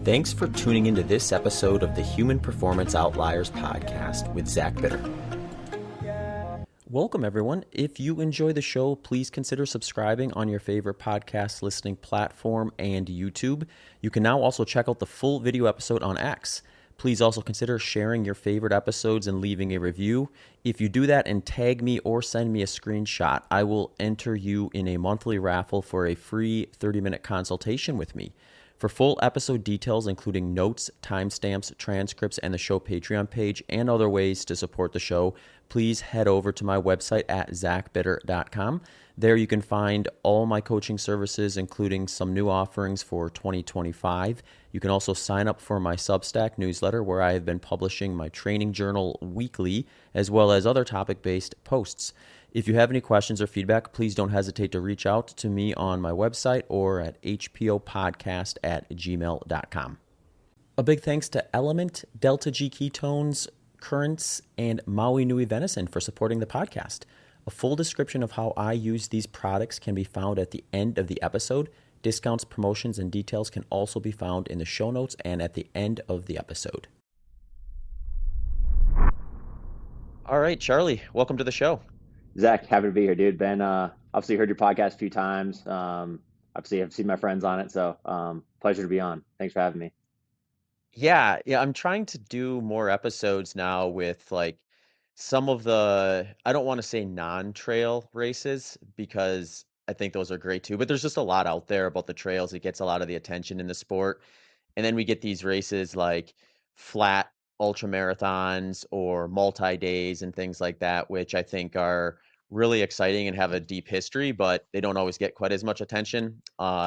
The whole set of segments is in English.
Thanks for tuning into this episode of the Human Performance Outliers podcast with Zach Bitter. Welcome, everyone. If you enjoy the show, please consider subscribing on your favorite podcast listening platform and YouTube. You can now also check out the full video episode on X. Please also consider sharing your favorite episodes and leaving a review. If you do that and tag me or send me a screenshot, I will enter you in a monthly raffle for a free 30-minute consultation with me. For full episode details, including notes, timestamps, transcripts, and the show Patreon page, and other ways to support the show, please head over to my website at zachbitter.com. There you can find all my coaching services, including some new offerings for 2025. You can also sign up for my Substack newsletter, where I have been publishing my training journal weekly, as well as other topic-based posts. If you have any questions or feedback, please don't hesitate to reach out to me on my website or at hpopodcast@gmail.com. A big thanks to Element, Delta G Ketones, Currents, and Maui Nui Venison for supporting the podcast. A full description of how I use these products can be found at the end of the episode. Discounts, promotions, and details can also be found in the show notes and at the end of the episode. All right, Charlie, welcome to the show. Zach, happy to be here, dude. Ben, obviously heard your podcast a few times. Obviously I've seen my friends on it, so pleasure to be on. Thanks for having me. Yeah, I'm trying to do more episodes now with like some of the, I don't want to say non-trail races because I think those are great too, but there's just a lot out there about the trails. It gets a lot of the attention in the sport. And then we get these races like flat ultra marathons or multi-days and things like that, which I think are really exciting and have a deep history, but they don't always get quite as much attention.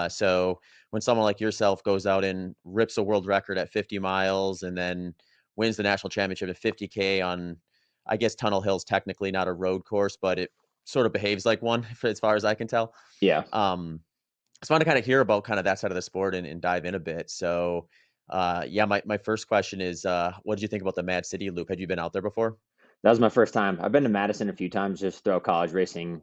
So when someone like yourself goes out and rips a world record at 50 miles and then wins the national championship at 50K on, I guess Tunnel Hill's technically not a road course, but it sort of behaves like one as far as I can tell. Yeah. It's fun to kind of hear about kind of that side of the sport and dive in a bit. So my first question is, what did you think about the Mad City Loop? Had you been out there before? That was my first time. I've been to Madison a few times just throughout college racing,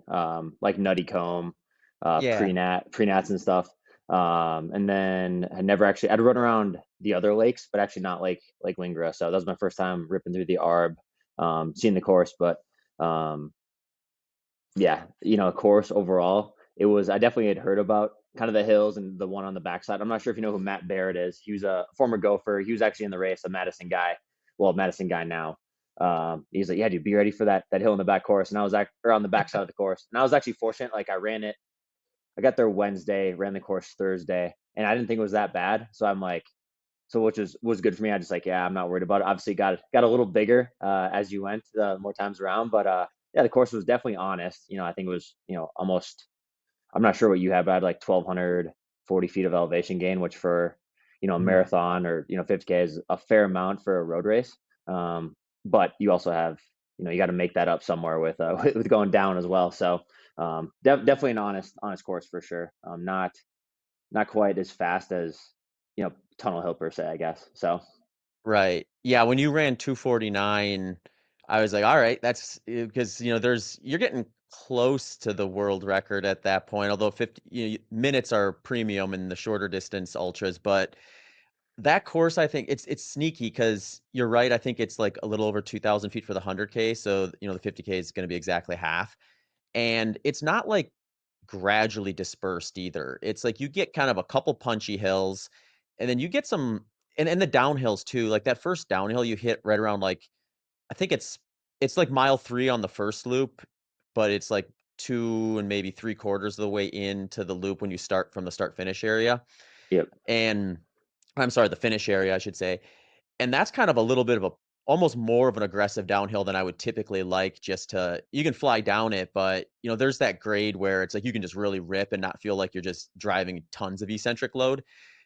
like Nutty Comb, pre-nats and stuff. And then I'd run around the other lakes, but actually not Lake Wingra. So that was my first time ripping through the Arb, seeing the course. But course overall, I definitely had heard about kind of the hills and the one on the backside. I'm not sure if you know who Matt Barrett is. He was a former gopher. He was actually in the race, a Madison guy. Well, Madison guy now. He's like, yeah, dude, be ready for that hill in the back course. And I was on the backside of the course. And I was actually fortunate. Like I got there Wednesday, ran the course Thursday, and I didn't think it was that bad. So I'm like, which was good for me. I just like, yeah, I'm not worried about it. Obviously got a little bigger as you went more times around, but the course was definitely honest. I think it was, almost, I'm not sure what you had, but I had like 1,240 feet of elevation gain, which for, a marathon or, 50K is a fair amount for a road race. But you also have, you got to make that up somewhere with going down as well. So definitely an honest course for sure. Not quite as fast as, Tunnel Hill per se, I guess. So. Right. Yeah. When you ran 2:49, I was like, all right, that's because, you're getting close to the world record at that point, although 50 minutes are premium in the shorter distance ultras. But that course, I think it's sneaky because you're right. I think it's like a little over 2,000 feet for the 100K. So, the 50K is going to be exactly half. And it's not like gradually dispersed either. It's like you get kind of a couple punchy hills and then you get some, and the downhills too. Like that first downhill you hit right around like, I think it's like mile 3 on the first loop, but it's like 2 and maybe 3/4 of the way into the loop when you start from the start finish area. Yep. And I'm sorry, the finish area, I should say. And that's kind of a little bit of almost more of an aggressive downhill than I would typically like you can fly down it, but there's that grade where it's like you can just really rip and not feel like you're just driving tons of eccentric load.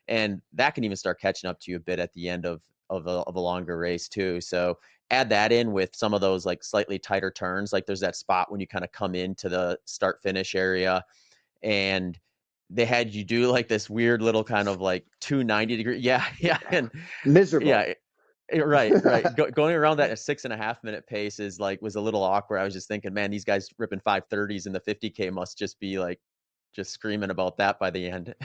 And that can even start catching up to you a bit at the end of a longer race too. So add that in with some of those like slightly tighter turns. Like there's that spot when you kind of come into the start finish area and they had you do like this weird little kind of like 290-degree. Yeah. And miserable. Yeah. Right. Going around that at 6.5 minute pace was a little awkward. I was just thinking, man, these guys ripping 5:30s in the 50K must just be like just screaming about that by the end.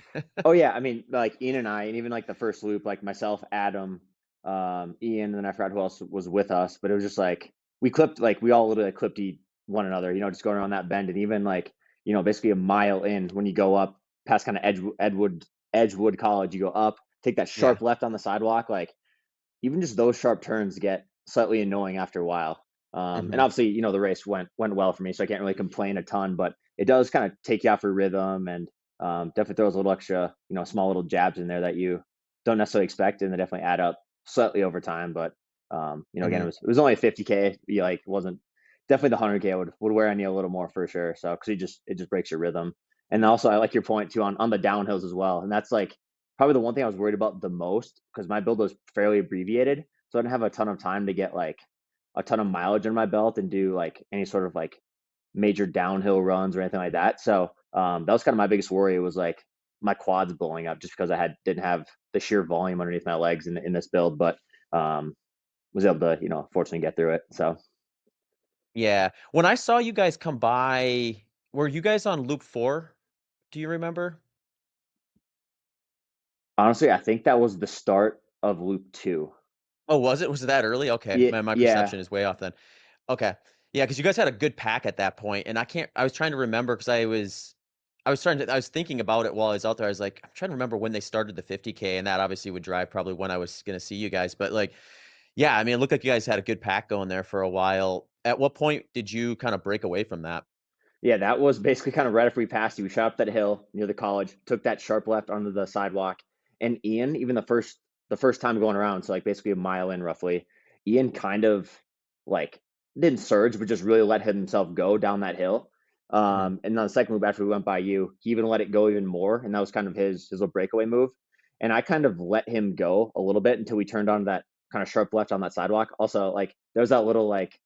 Oh yeah, I mean, like Ian and I, and even like the first loop, like myself, Adam, Ian, and then I forgot who else was with us, but it was just like we all literally clipped one another, just going around that bend, and even like, basically a mile in when you go up past kind of Edgewood College, you go up, take that Yeah. sharp left on the sidewalk, like even just those sharp turns get slightly annoying after a while. And Hmm. obviously, the race went well for me, so I can't really complain a ton. But it does kind of take you off your rhythm, and definitely throws a little extra, small little jabs in there that you don't necessarily expect, and they definitely add up slightly over time. But again, Hmm. it was only a 50K. Like, it wasn't definitely the 100K would wear on you a little more for sure. So because it just breaks your rhythm. And also, I like your point too on the downhills as well, and that's like probably the one thing I was worried about the most because my build was fairly abbreviated, so I didn't have a ton of time to get like a ton of mileage under my belt and do like any sort of like major downhill runs or anything like that. So that was kind of my biggest worry was like my quads blowing up just because didn't have the sheer volume underneath my legs in this build, but um, was able to fortunately get through it. So Yeah. When I saw you guys come by, were you guys on loop 4? Do you remember? honestly, I think that was the start of loop two. Oh, was it? Was it that early? Okay. Yeah, My yeah, perception is way off then. Okay. Yeah, because you guys had a good pack at that point, and I was trying to remember because I was thinking about it while I was out there. I was like, I'm trying to remember when they started the 50K, and that obviously would drive probably when I was gonna see you guys. But like, yeah, I mean, it looked like you guys had a good pack going there for a while. At what point did you kind of break away from that? yeah. That was basically kind of right after we passed you. We shot up that hill near the college, took that sharp left onto the sidewalk, and Ian, even the first time going around, so like basically a mile in roughly, Ian kind of like didn't surge, but just really let himself go down that hill. Hmm. And on the second move after we went by you, he even let it go even more, and that was kind of his little breakaway move. And I kind of let him go a little bit until we turned on that kind of sharp left on that sidewalk. Also, like there was that little like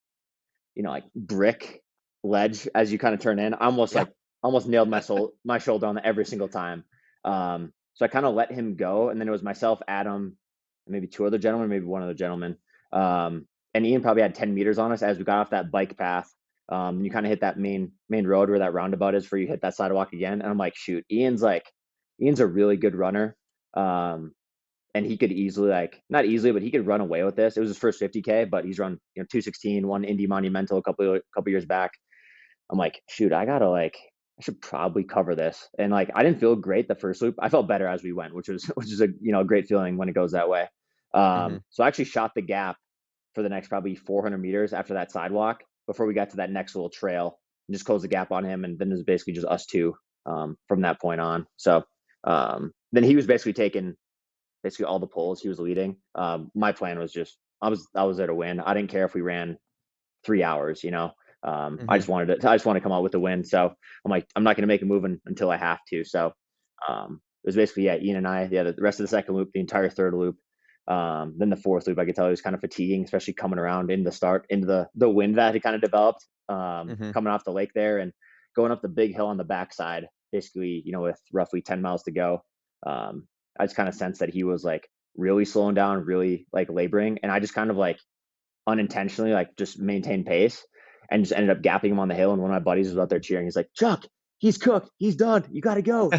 like brick ledge as you kind of turn in. I almost Yeah. like almost nailed my shoulder on that every single time. So I kind of let him go, and then it was myself, Adam, and maybe two other gentlemen, maybe one other gentleman, and Ian probably had 10 meters on us as we got off that bike path. You kind of hit that main road where that roundabout is, where you hit that sidewalk again, and I'm like, shoot, Ian's a really good runner. Um, and he could easily like not easily, but he could run away with this. It was his first 50K, but he's run 216, one Indy Monumental a couple years back. I'm like, shoot, I should probably cover this. And like I didn't feel great the first loop. I felt better as we went, which is a a great feeling when it goes that way. Hmm. So I actually shot the gap for the next probably 400 meters after that sidewalk before we got to that next little trail and just closed the gap on him. And then it was basically just us two from that point on. So then he was basically taking basically all the poles he was leading. My plan was just I was there to win. I didn't care if we ran 3 hours. I Hmm. just wanted to come out with the win. So I'm like, I'm not going to make a move until I have to. So it was basically Ian and I. Yeah, the rest of the second loop, the entire third loop. Then the fourth loop, I could tell it was kind of fatiguing, especially coming around in the start into the wind that had kind of developed Hmm. coming off the lake there and going up the big hill on the backside. Basically, with roughly 10 miles to go. I just kind of sensed that he was like really slowing down, really like laboring, and I just kind of like unintentionally like just maintained pace and just ended up gapping him on the hill. And one of my buddies was out there cheering. He's like, Chuck, he's cooked, he's done. You got to go.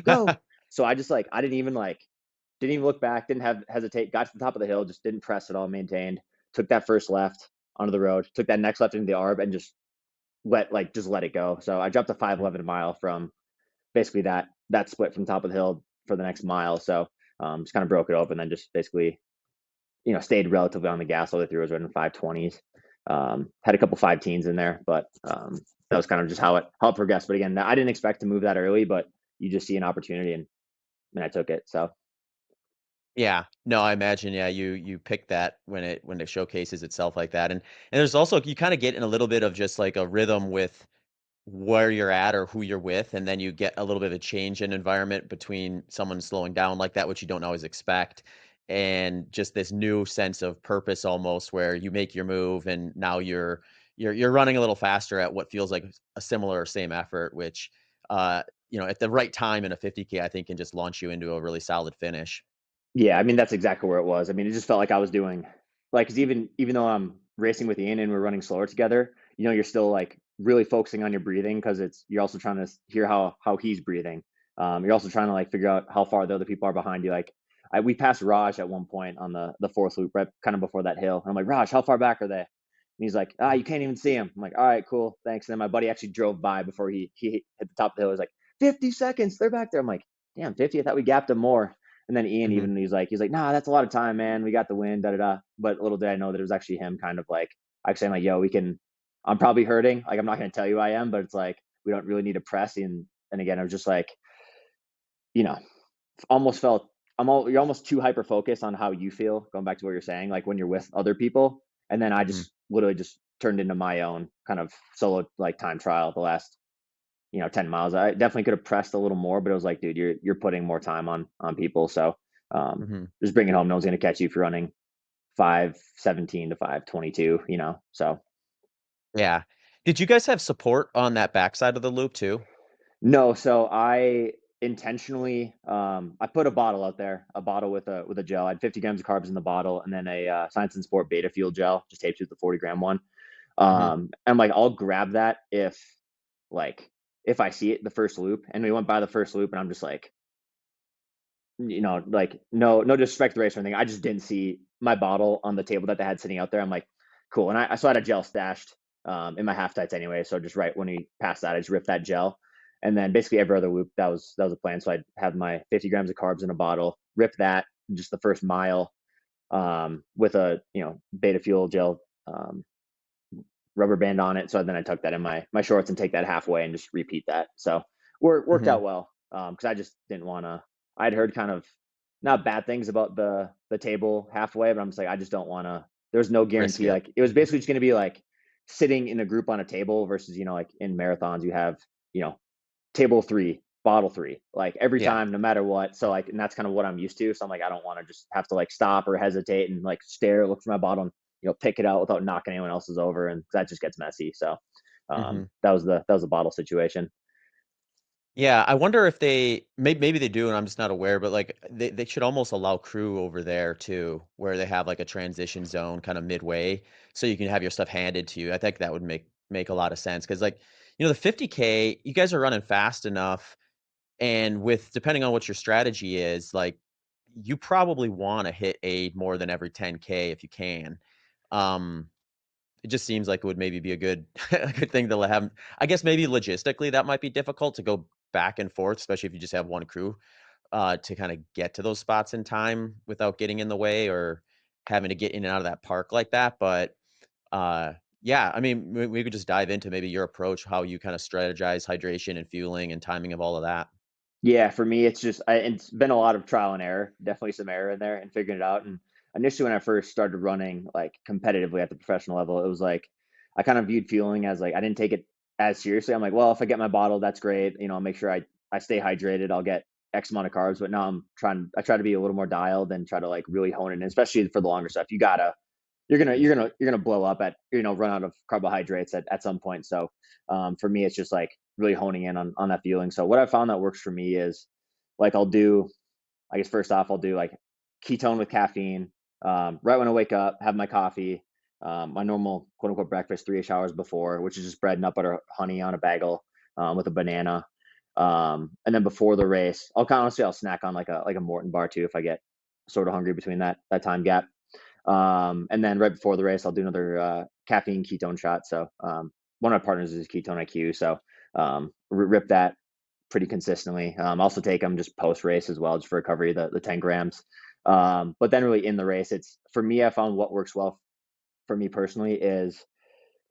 So I just like I didn't even look back, didn't have hesitate, got to the top of the hill, just didn't press at all, maintained, took that first left onto the road, took that next left into the arb, and just let it go. So I dropped a 511 a mile from basically that split from top of the hill for the next mile. So just kind of broke it open, and then just basically stayed relatively on the gas all the way through. I was running 520s. Had a couple 5 teens in there, but that was kind of just how it progressed. But again, I didn't expect to move that early, but you just see an opportunity, and I took it. So Yeah. No, I imagine, yeah, you pick that when it showcases itself like that. And there's also you kind of get in a little bit of just like a rhythm with where you're at or who you're with, and then you get a little bit of a change in environment between someone slowing down like that, which you don't always expect, and just this new sense of purpose almost where you make your move and now you're running a little faster at what feels like a similar or same effort, which at the right time in a 50K, I think can just launch you into a really solid finish. yeah, I mean that's exactly where it was. I mean, it just felt like I was doing like, 'cause even though I'm racing with Ian and we're running slower together, you're still like really focusing on your breathing because you're also trying to hear how he's breathing. You're also trying to like figure out how far the other people are behind you. Like we passed Raj at one point on the fourth loop, right kind of before that hill. And I'm like, Raj, how far back are they? And he's like, you can't even see him. I'm like, all right, cool, thanks. And then my buddy actually drove by before he hit the top of the hill. He's like, 50 seconds, they're back there. I'm like, damn, 50. I thought we gapped him more. And then Ian Mm-hmm. even he's like, nah, that's a lot of time, man. We got the win, da da da. But little did I know that it was actually him, kind of like actually, I'm like, yo, we can. I'm probably hurting. Like, I'm not going to tell you I am, but it's like we don't really need to press. And again, I was just like, you know, almost felt you're almost too hyper focused on how you feel. Going back to what you're saying, like when you're with other people, and then I Mm-hmm. just literally just turned into my own kind of solo like time trial the last 10 miles. I definitely could have pressed a little more, but it was like, dude, you're putting more time on people. So Mm-hmm. just bring it home. No one's going to catch you if you're running 5:17 to 5:22. So Yeah. Did you guys have support on that backside of the loop too? no. So I intentionally I put a bottle out there, a bottle with a gel. I had 50 grams of carbs in the bottle, and then a Science and Sport Beta Fuel gel, just taped to the 40-gram one. Mm-hmm. I'm like, I'll grab that like if I see it the first loop. And we went by the first loop, and I'm just like, like no disrespect to the race or anything. I just didn't see my bottle on the table that they had sitting out there. I'm like, cool. And I had a gel stashed in my half tights anyway. So just right when we passed that, I just ripped that gel. And then basically every other loop, that was a plan. So I'd have my 50 grams of carbs in a bottle, rip that just the first mile with a beta fuel gel rubber band on it. So then I tuck that in my shorts and take that halfway and just repeat that. So worked Mm-hmm. out well because I just didn't want to. I'd heard kind of not bad things about the table halfway, but I'm just like, I just don't want to. There's no Risk guarantee. it. Like it was basically just going to be like sitting in a group on a table versus like in marathons you have you know table three, bottle three, like every Yeah. time, no matter what. So like, and that's kind of what I'm used to. So I'm like, I don't want to just have to like stop or hesitate and like stare, look for my bottle, and pick it out without knocking anyone else's over, and that just gets messy. So Mm-hmm. that was the bottle situation. Yeah, I wonder if maybe they do, and I'm just not aware, but like they should almost allow crew over there too, where they have like a transition zone kind of midway, so you can have your stuff handed to you. I think that would make a lot of sense because like the 50K, you guys are running fast enough, and with depending on what your strategy is, like you probably want to hit aid more than every 10K if you can. Um, it just seems like it would maybe be a good a good thing to have. I guess maybe logistically that might be difficult to go back and forth, especially if you just have one crew, to kind of get to those spots in time without getting in the way or having to get in and out of that park like that. But uh, yeah, I mean, we could just dive into maybe your approach, how you kind of strategize hydration and fueling and timing of all of that. Yeah, for me, it's been a lot of trial and error. Definitely some error in there and figuring it out. And initially, when I first started running like competitively at the professional level, it was like I kind of viewed fueling as like I didn't take it as seriously. I'm like, well, if I get my bottle, that's great. I'll make sure I stay hydrated. I'll get X amount of carbs. But now I try to be a little more dialed and try to like really hone it in, especially for the longer stuff. You're gonna blow up at run out of carbohydrates at some point. So for me, it's just like really honing in on that feeling. So what I found that works for me is like I'll do, I guess first off I'll do like ketone with caffeine right when I wake up, have my coffee, my normal quote unquote breakfast 3-ish hours before, which is just bread, nut butter, honey on a bagel with a banana. And then before the race, I'll snack on like a Morton bar too if I get sort of hungry between that time gap. And then right before the race, I'll do another caffeine ketone shot. So one of my partners is Ketone IQ, so rip that pretty consistently. Also take them just post race as well, just for recovery, the 10 grams. But then really in the race, it's for me, I found what works well for me personally is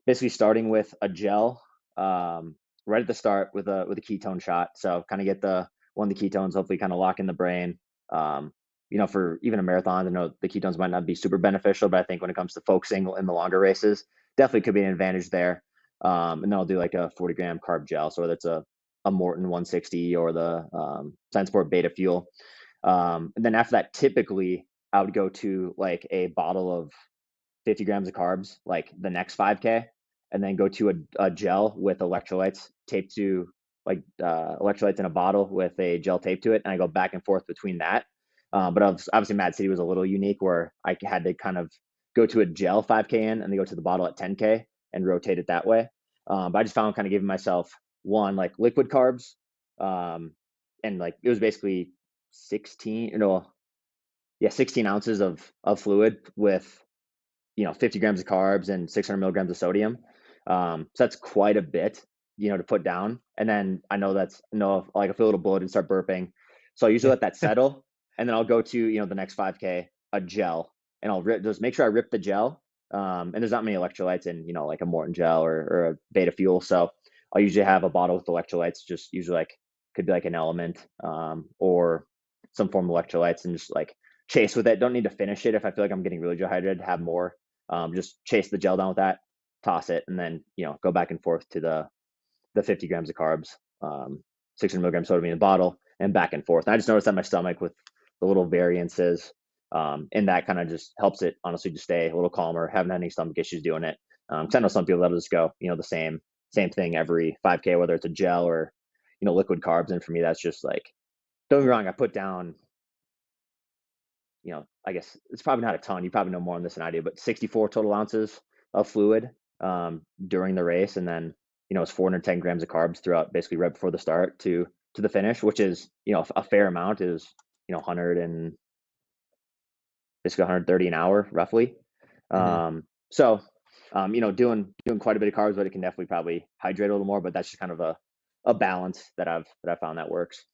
basically starting with a gel right at the start with a ketone shot. So kind of get one of the ketones, hopefully kind of lock in the brain. Um, for even a marathon, I know the ketones might not be super beneficial, but I think when it comes to focusing in the longer races, definitely could be an advantage there. And then I'll do like a 40-gram carb gel. So whether it's a Morton 160 or the Science Sport Beta Fuel. And then after that, typically I would go to like a bottle of 50 grams of carbs like the next 5K, and then go to a gel with electrolytes taped to like electrolytes in a bottle with a gel taped to it, and I go back and forth between that. But obviously Mad City was a little unique where I had to kind of go to a gel 5K in and then go to the bottle at 10K and rotate it that way. But I just found kind of giving myself one like liquid carbs, um, and like it was basically 16, yeah, 16 ounces of fluid with 50 grams of carbs and 600 milligrams of sodium. So that's quite a bit, to put down. And then I know like I feel a little bloated and start burping. So I usually Yeah. let that settle. And then I'll go to, the next 5K, a gel, and just make sure I rip the gel. And there's not many electrolytes in, like a Morton gel or a Beta Fuel. So I'll usually have a bottle with electrolytes, just usually like, could be like an Element, or some form of electrolytes, and just like chase with it. Don't need to finish it if I feel like I'm getting really dehydrated, have more. Just chase the gel down with that, toss it, and then go back and forth to the 50 grams of carbs, 600 milligrams sodium in the bottle, and back and forth. And I just noticed that my stomach with the little variances, and that kind of just helps it honestly to stay a little calmer. Haven't had any stomach issues doing it. Because I know some people that'll just go the same thing every 5K, whether it's a gel or liquid carbs. And for me, that's just like, don't get me wrong, I put down, I guess it's probably not a ton. You probably know more on this than I do, but 64 total ounces of fluid, during the race, and then it's 410 grams of carbs throughout, basically right before the start to the finish, which is a fair amount. Is 100 and basically 130 an hour roughly. Mhm. So doing quite a bit of carbs, but it can definitely probably hydrate a little more. But that's just kind of a balance that I found that works.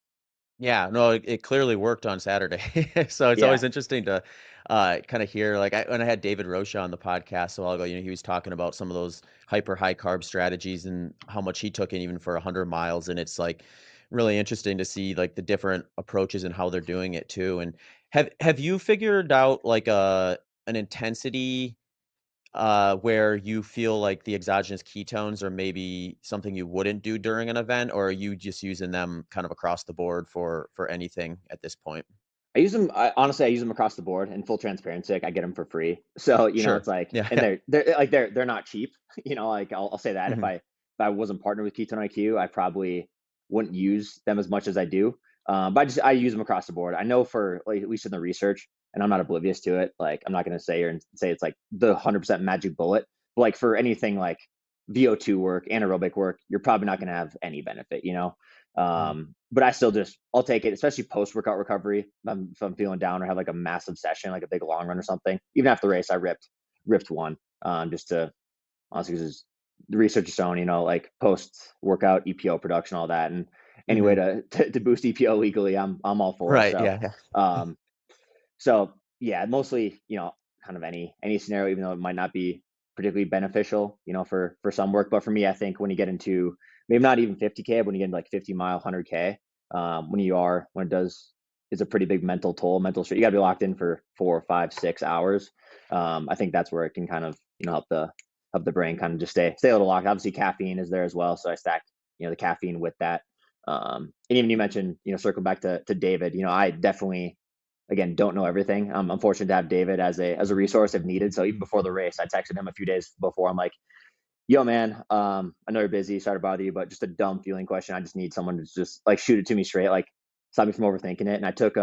Yeah, no, it clearly worked on Saturday. So it's Yeah. always interesting to kind of hear, like when I had David Rocha on the podcast a while ago, he was talking about some of those hyper high carb strategies and how much he took in even for 100 miles. And it's like really interesting to see like the different approaches and how they're doing it too. And have you figured out like an intensity where you feel like the exogenous ketones are maybe something you wouldn't do during an event, or are you just using them kind of across the board for anything at this point? I use them. Honestly, I use them across the board. In full transparency, like I get them for free. So Sure. it's like, Yeah. and Yeah. they're not cheap. Like I'll say that Mhm. if I wasn't partnered with Ketone IQ, I probably wouldn't use them as much as I do. But I use them across the board. I know for like at least in the research, and I'm not oblivious to it. Like I'm not going to say or say it's like the 100% magic bullet. But like for anything like VO2 work, anaerobic work, you're probably not going to have any benefit. Mhm. But I still I'll take it, especially post workout recovery. If I'm feeling down or have like a massive session, like a big long run or something. Even after the race, I ripped one, just to honestly, because the research is showing, like post workout EPO production, all that, and any way Mhm. to boost EPO legally, I'm all for. Right. So, Yeah. Yeah. um, so yeah, mostly, kind of any scenario, even though it might not be particularly beneficial, for some work. But for me, I think when you get into maybe not even 50K, but when you get into like 50-mile, 100K, when it does, it's a pretty big mental toll, mental stress. You got to be locked in for 4, 5, 6 hours. I think that's where it can kind of, help the brain kind of just stay a little locked. Obviously, caffeine is there as well, so I stack, the caffeine with that. And even you mentioned, circle back to David. I definitely, again, don't know everything. I'm fortunate to have David as a resource if needed. So even before the race, I texted him a few days before. I'm like, "Yo, man, I know you're busy. Sorry to bother you, but just a dumb feeling question. I just need someone to just like shoot it to me straight, like stop me from overthinking it." And I took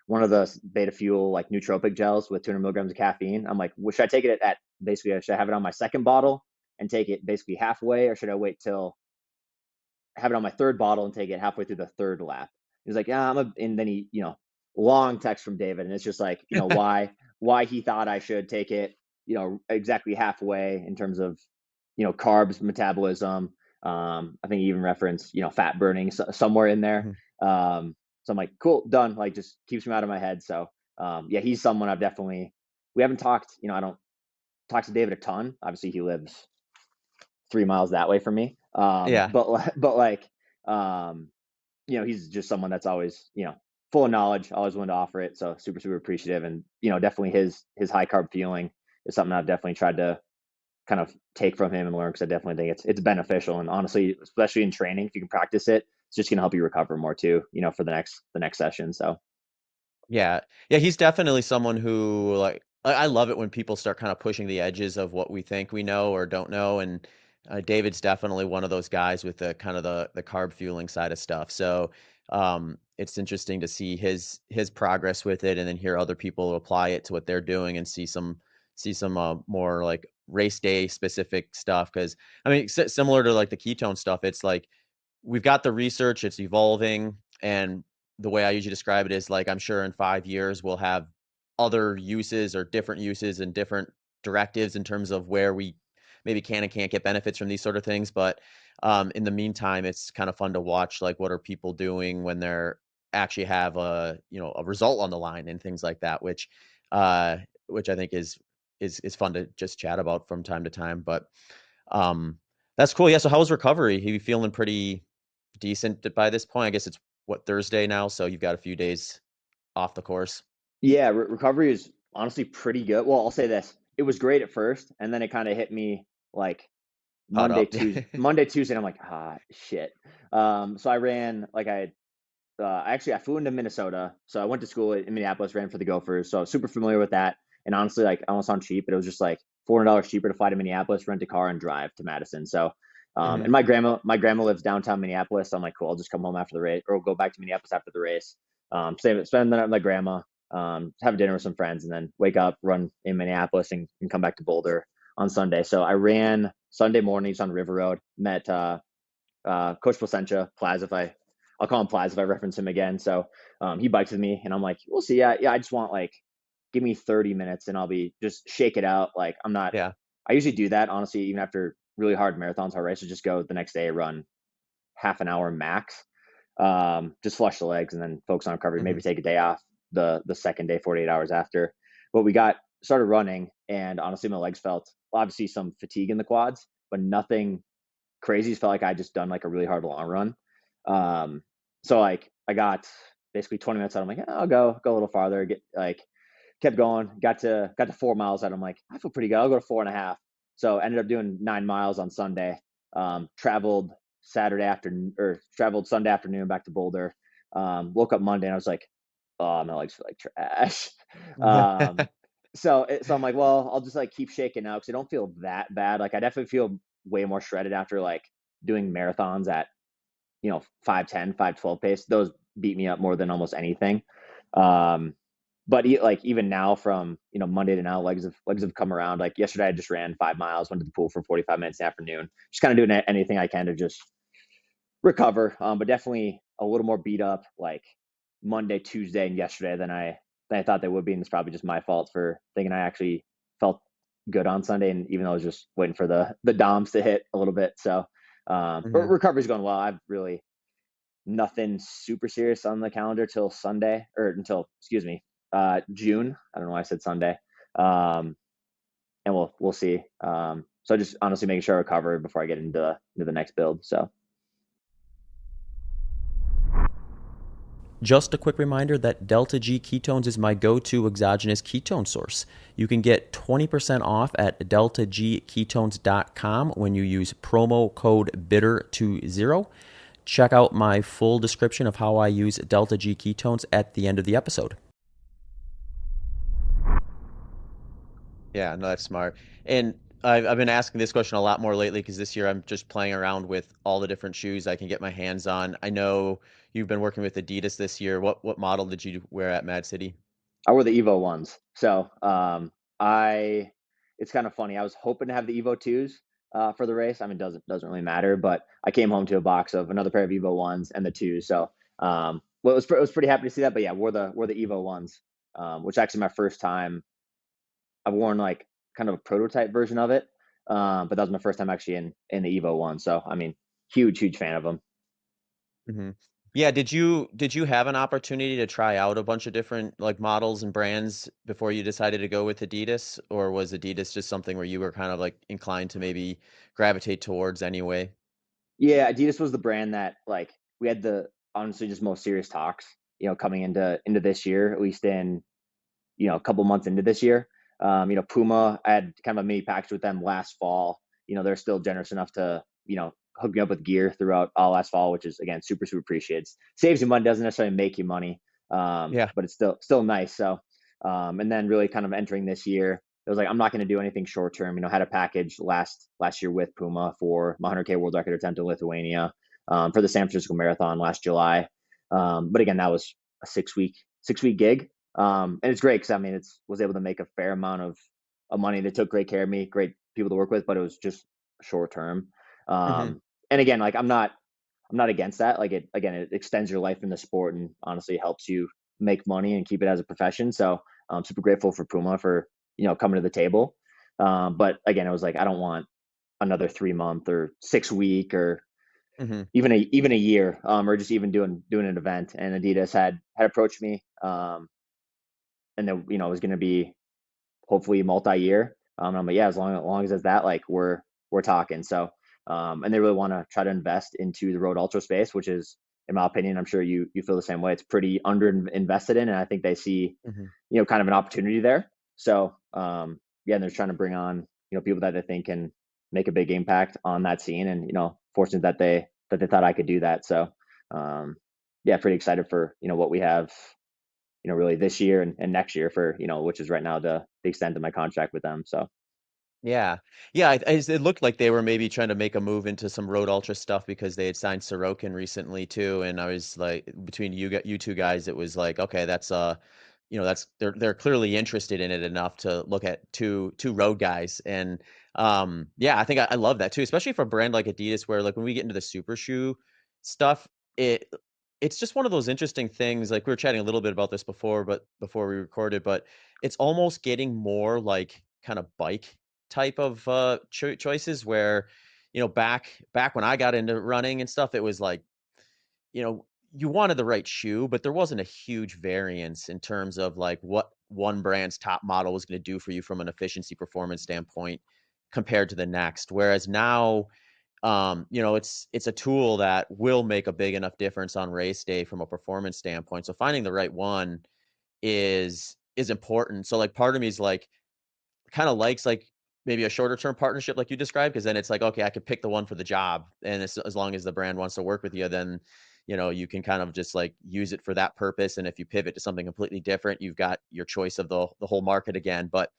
one of the Beta Fuel like nootropic gels with 200 milligrams of caffeine. I'm like, well, should I take it at basically? Should I have it on my second bottle and take it basically halfway, or should I wait till have it on my third bottle and take it halfway through the third lap? He's like, yeah, and then he, long text from David, and it's just like, why he thought I should take it, exactly halfway in terms of, carbs metabolism. I think he even referenced, fat burning somewhere in there. Mhm. So I'm like, cool, done. Like, just keeps me out of my head. So, yeah, he's someone we haven't talked. I don't talk to David a ton. Obviously, he lives 3 miles that way from me. Yeah. But like, he's just someone that's always, full of knowledge, always willing to offer it. So super, super appreciative. And, definitely his high carb fueling is something I've definitely tried to kind of take from him and learn, because I definitely think it's beneficial. And honestly, especially in training, if you can practice it, it's just gonna help you recover more too, for the next session. So Yeah. Yeah, he's definitely someone who like I love it when people start kind of pushing the edges of what we think we know or don't know. And David's definitely one of those guys with the kind of the carb fueling side of stuff. So it's interesting to see his progress with it, and then hear other people apply it to what they're doing and see some more like race day specific stuff. Because I mean, similar to like the ketone stuff, it's like we've got the research, it's evolving. And the way I usually describe it is like, I'm sure in 5 years we'll have other uses or different uses and different directives in terms of where we maybe can and can't get benefits from these sort of things. But in the meantime, it's kind of fun to watch, like, what are people doing when they're actually have a, a result on the line and things like that, uh, which I think is fun to just chat about from time to time. But um, that's cool. Yeah. So how was recovery? Are you feeling pretty decent by this point? I guess it's what, Thursday now, so you've got a few days off the course. Yeah, recovery is honestly pretty good. Well, I'll say this: it was great at first, and then it kind of hit me like Caught up. Monday, Tuesday. And I'm like, shit. So I ran like I flew into Minnesota. So I went to school in Minneapolis, ran for the Gophers. So I was super familiar with that. And honestly, like I don't sound cheap, but it was just like $400 cheaper to fly to Minneapolis, rent a car, and drive to Madison. So, Hmm. and my grandma lives downtown Minneapolis. So I'm like, cool, I'll just come home after the race or go back to Minneapolis after the race. Spend the night with my grandma, have dinner with some friends, and then wake up, run in Minneapolis, and come back to Boulder on Sunday. So I ran Sunday mornings on River Road, met Coach Placentia, Plaz, I'll call him Plaz if I reference him again. So he bikes with me, and I'm like, we'll see. Yeah, I just want like, give me 30 minutes, and I'll be just shake it out. Like I'm not. Yeah. I usually do that honestly, even after really hard marathons or races. Just go the next day, run half an hour max, just flush the legs, and then focus on recovery. Hmm. Maybe take a day off the second day, 48 hours after. But we got started running, and honestly, my legs felt obviously some fatigue in the quads, but nothing crazy. It felt like I just done like a really hard long run. So like I got basically 20 minutes out. I'm like, I'll go a little farther. Get like kept going. Got to 4 miles out. I'm like, I feel pretty good. I'll go to 4.5. So ended up doing 9 miles on Sunday. Traveled Saturday afternoon or traveled Sunday afternoon back to Boulder. Woke up Monday and I was like, oh, my legs feel like trash. um, so I'm like, well, I'll just like keep shaking now because I don't feel that bad. Like I definitely feel way more shredded after like doing marathons at 5:10, 5:12 pace. Those beat me up more than almost anything. Um, but like even now from Monday to now, legs have come around. Like yesterday, I just ran 5 miles, went to the pool for 45 minutes in the afternoon. Just kind of doing anything I can to just recover. But definitely a little more beat up like Monday, Tuesday, and yesterday than I thought they would be. And it's probably just my fault for thinking I actually felt good on Sunday, and even though I was just waiting for the DOMs to hit a little bit. So, but Hmm. recovery's going well. I've really nothing super serious on the calendar till Sunday or until excuse me, June. I don't know why I said Sunday. Um, and we'll see. So just honestly making sure I recover before I get into the next build. So Just a quick reminder that Delta G ketones is my go-to exogenous ketone source. You can get 20% off at deltagketones.com when you use promo code BITTER20. Check out my full description of how I use Delta G ketones at the end of the episode. Yeah, no, that's smart. And I've been asking this question a lot more lately because this year I'm just playing around with all the different shoes I can get my hands on. I know you've been working with Adidas this year. What model did you wear at Mad City? I wore the Evo ones. So I it's kind of funny. I was hoping to have the Evo twos for the race. I mean, doesn't really matter, but I came home to a box of another pair of Evo ones and the twos. So well, it was pretty happy to see that. But yeah, wore the Evo ones, which actually my first time I've worn like kind of a prototype version of it. But that was my first time actually in the Evo one. So I mean, huge fan of them. Hmm. Yeah, did you have an opportunity to try out a bunch of different like models and brands before you decided to go with Adidas, or was Adidas just something where you were kind of like inclined to maybe gravitate towards anyway? Yeah, Adidas was the brand that like we had the honestly just most serious talks, coming into this year, at least in a couple months into this year. Puma, I had kind of a mini package with them last fall. They're still generous enough to hook me up with gear throughout all last fall, which is again super appreciated. Saves you money, doesn't necessarily make you money, Yeah. but it's still nice. So, and then really kind of entering this year, it was like I'm not going to do anything short term. Had a package last year with Puma for my 100K world record attempt in Lithuania, for the San Francisco Marathon last July. But again, that was a 6 week gig, and it's great because I mean, it's was able to make a fair amount of money. They took great care of me, great people to work with, but it was just short term. Hmm. And again, like I'm not I'm not against that. Like it again, it extends your life in the sport and honestly helps you make money and keep it as a profession. So I'm super grateful for Puma for coming to the table. But again, it was like I don't want another 3 month or 6 week or Mhm. even a year, or just even doing an event. And Adidas had approached me, and then it was going to be hopefully multi-year. And I'm like, yeah, as long as it's that, like we're talking. So, and they really want to try to invest into the road ultra space, which is, in my opinion, I'm sure you feel the same way. It's pretty under invested in, and I think they see, Mhm. kind of an opportunity there. So, yeah, and they're trying to bring on, people that they think can make a big impact on that scene, and fortunate that they thought I could do that. So, um, yeah, pretty excited for what we have, really this year and next year for, which is right now the extent of my contract with them. So Yeah. Yeah, it looked like they were maybe trying to make a move into some road ultra stuff because they had signed Sorokin recently too, and I was like, between you two guys, it was like, okay, that's that's they're clearly interested in it enough to look at two road guys, and yeah, I think I love that too, especially for a brand like Adidas, where like when we get into the super shoe stuff, it's just one of those interesting things. Like we were chatting a little bit about this before we recorded, but it's almost getting more like kind of bike type of choices where back when I got into running and stuff, it was like, you wanted the right shoe, but there wasn't a huge variance in terms of like what one brand's top model was going to do for you from an efficiency performance standpoint compared to the next. Whereas now, it's a tool that will make a big enough difference on race day from a performance standpoint. So finding the right one is important. So like part of me is like kinda likes, like, maybe a shorter term partnership like you described, because then it's like, okay, I could pick the one for the job, and as long as the brand wants to work with you, then, you can kind of just, like, use it for that purpose, and if you pivot to something completely different, you've got your choice of the whole market again. But